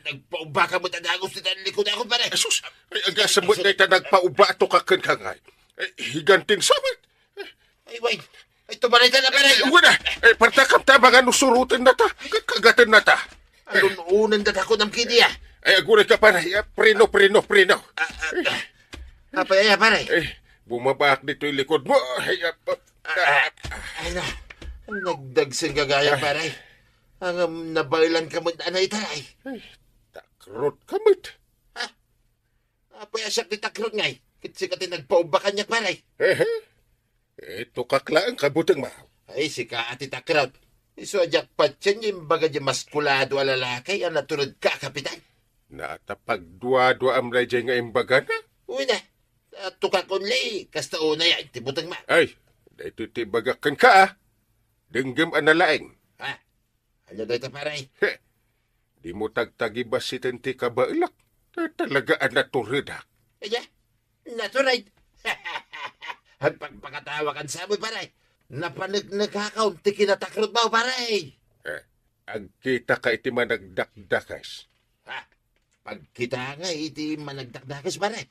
nagpaubaka mo tadagos dito ang likod ako paray. Ay, sus! Ay, agasam mo na ita nagpauba tukakan ka nga. Higantin sabat. Ay, wait. Ay, tumaray ka na paray. Ay, wala. Ay, partakam ta, mga nusurutin na ta. Kagatan na ta. Alununan dat ako ng kidi Ay, aguray ka paray. Prino. Apay, paray. Ay, bumabak dito yung likod mo. Ay, Ay na, nagdagsing gagaya paray. Ang nabailan ka mo anay taray. takrot kamot. Apay, asyak di takrot ngay. Kitsi ka nagpaubakan niya paray. Ito kaklaan kabutang mao. Ay, si Kaati Takraut. Iso jackpot siya yung baga di maskulado a lalaki ang naturod ka, kapitan. Natapag dua-dua am rajay nga imbaga na. Uy na, tukak only, kasta una yan, tibutang ma. Ay, dito tibagakan ka Denggam analaeng. Ha? Ano daw ito paray? Di mo tagtagi ba si tenti ka ba ilak? Talaga ang naturidak. Kaya, naturad. Ang pagpakatawa kan sa mo, paray. Napanag-nagkakaunti kinatakrot mo, paray. Ang kita ka iti managdakdakas. Ha? Pagkita nga, iti managdakdakas, paray.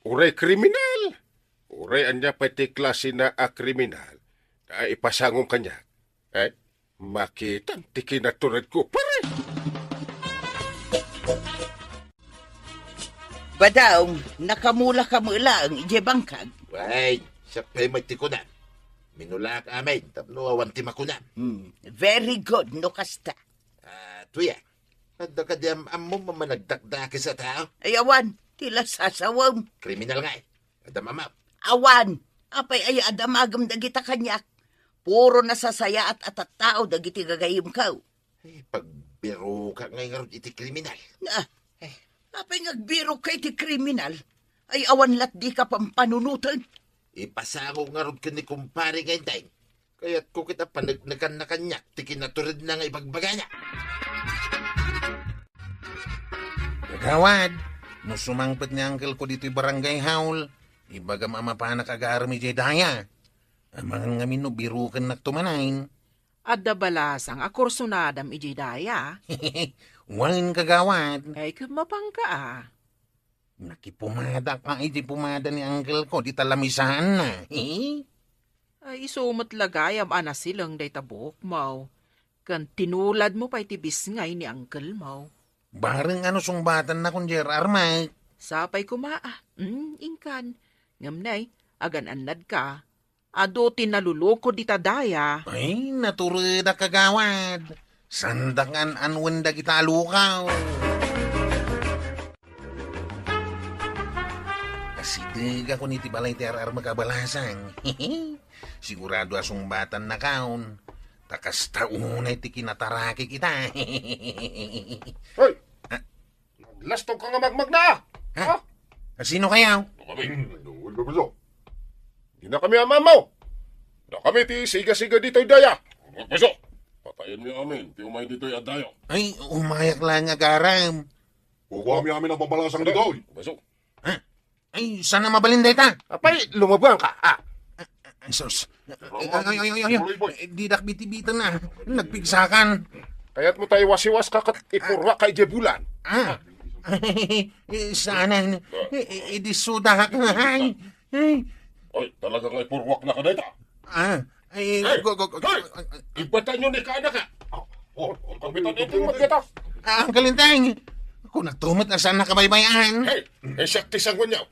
Uray kriminal. Uray anya pati klase na a kriminal. Na ipasangong kanya. Makita, ti kinaturad ko, paray. Badaw, nakamula-kamula ang ijebangkag. Wait, siya kayo magtikunan. Minulak amin, tapno awanti makunan. Very good, no kasta. Tuya, kada ka di mo mamanagdakdaki sa tao? Ay, awan, tila sasawam. Kriminal nga eh. Kada mamaw. Awan, apay ay adamagam dagita kanyak. Puro nasasaya at tao dagiti gagayim kaw. Pagbiro ka ngayon iti kriminal. Apay ngagbiro kay ti kriminal. Ay awan lat di ka pampanunutan. Ipasango nga ron ka ni kumpare ngayon tayo. Kaya't ko kita panagnakan na kanyak, ti kinaturid na nga ipagbaganya. Kagawad, no sumangpet ni uncle ko dito'y barangay haul. Ibaga mamapanak agarami jay daya. Amangan nga no birukan nagtumanain. Adda balasang akursunadam iji daya. Wangin kagawad. Ay kumapang ka Nakipumada ka iti pumada ni uncle ko. Di talamisahan na. Ay isumat lagayam ana silang day tabok mau. Kan tinulad mo pa itibis ngay ni uncle mau. Bareng ano sungbatan na kung Gerard Mike. Sapay kumaa. Ingkan. Ngamnay, agan anad ka. Ado tinaluloko dita daya. Ay, naturida kagawad. Sandangan anwenda kita alukaw. Asidig ako ni tibalay terar magabalasang. Sigurado asumbatan na kaon. Takas taunay ti kinataraki kita. Hoy! Lastong ka nga magmag na! Ha? Sino kayaw? Di na kami amamaw. Na kami ti siga-siga dito'y daya. Magpaso! Patayin mo amin, ti umay dito'y adayo. Ay, umayak lang agaram. Kukuha mi amin ang pabalasang dito. Magpaso! Ay, sana mabalinday ta? Apay, lumabuan ka. Sus. Ay, didak biti-bitan na. Nagpigsakan. Kaya't mo tayo wasiwas kakat ipurwa kay Jebulan. Sana. Idisuda ka. Ay. Ay, talaga nga ipurwak na ka na ita. Ibatan nyo ni Kana ka. Kapitan ito magkita. Ang kalintang. Kung natumat na saan nakabaybayan. Sakti sang kunyaw.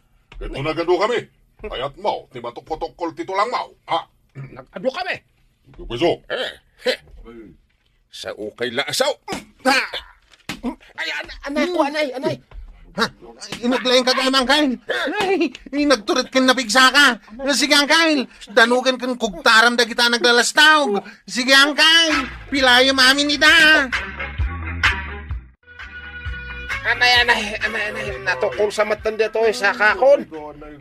Ito na gado kami. Ayat mo, ti matok-potokol tito lang mo. Nag-ado kami. Magpaso! Sa ukay laasaw. Ay, anay ko, anay. Inaglayang ka gamang kail. Ay, nagturit kan napigsa ka. Sige ang kail. Danugan kan kugtaran da kita naglalastawg. Sige ang kail. Pilayam amin ita. Anay. Natukol sa matanda to sa kakon.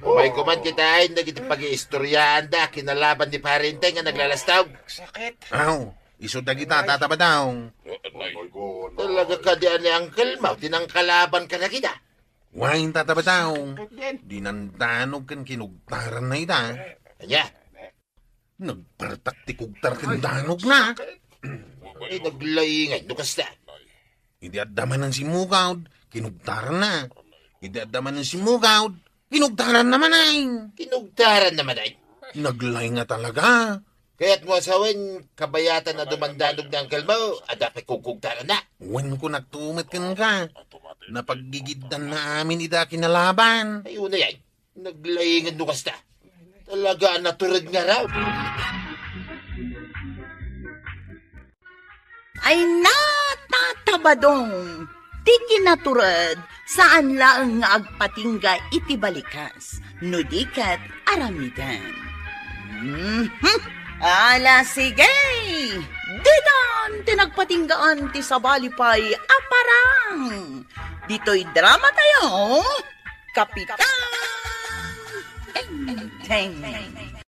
Umay kuman kita ay nagitipag-iistoryaan da kinalaban ni parente nga naglalastaw. Sakit. Aw, isuda kita tataba daw. Talaga ka di ani uncle mo, tinangkalaban ka na kita. Wain tataba daw. Dinandanog kan kinugtaran na ita. Kanya, Nagpartak ti kugtar kan danog na. ay naglayingan, nukasta. Hindi addaman ng simugawd. Kinugtaran na. Hindi addaman ng simugawd. Kinugtaran naman ay. Kinugtaran naman ay. Naglay nga talaga. Kaya't mo asawin, kabayatan na dumandanog ng uncle mo, at dapat kukugtaran na. When ko nagtumit kan ka. Napaggigidan na amin ida kinalaban. Ay una yan, naglayingan nukasta. Talaga naturad nga raw. Ay natatabadong. Di kinaturad saan lang nga agpatingga iti balikas. Nudikat aramidan. Ala, sige! Ditan, tinagpatinggaan ti sabalipay aparang! Dito'y drama tayo, Kapitan! Teng!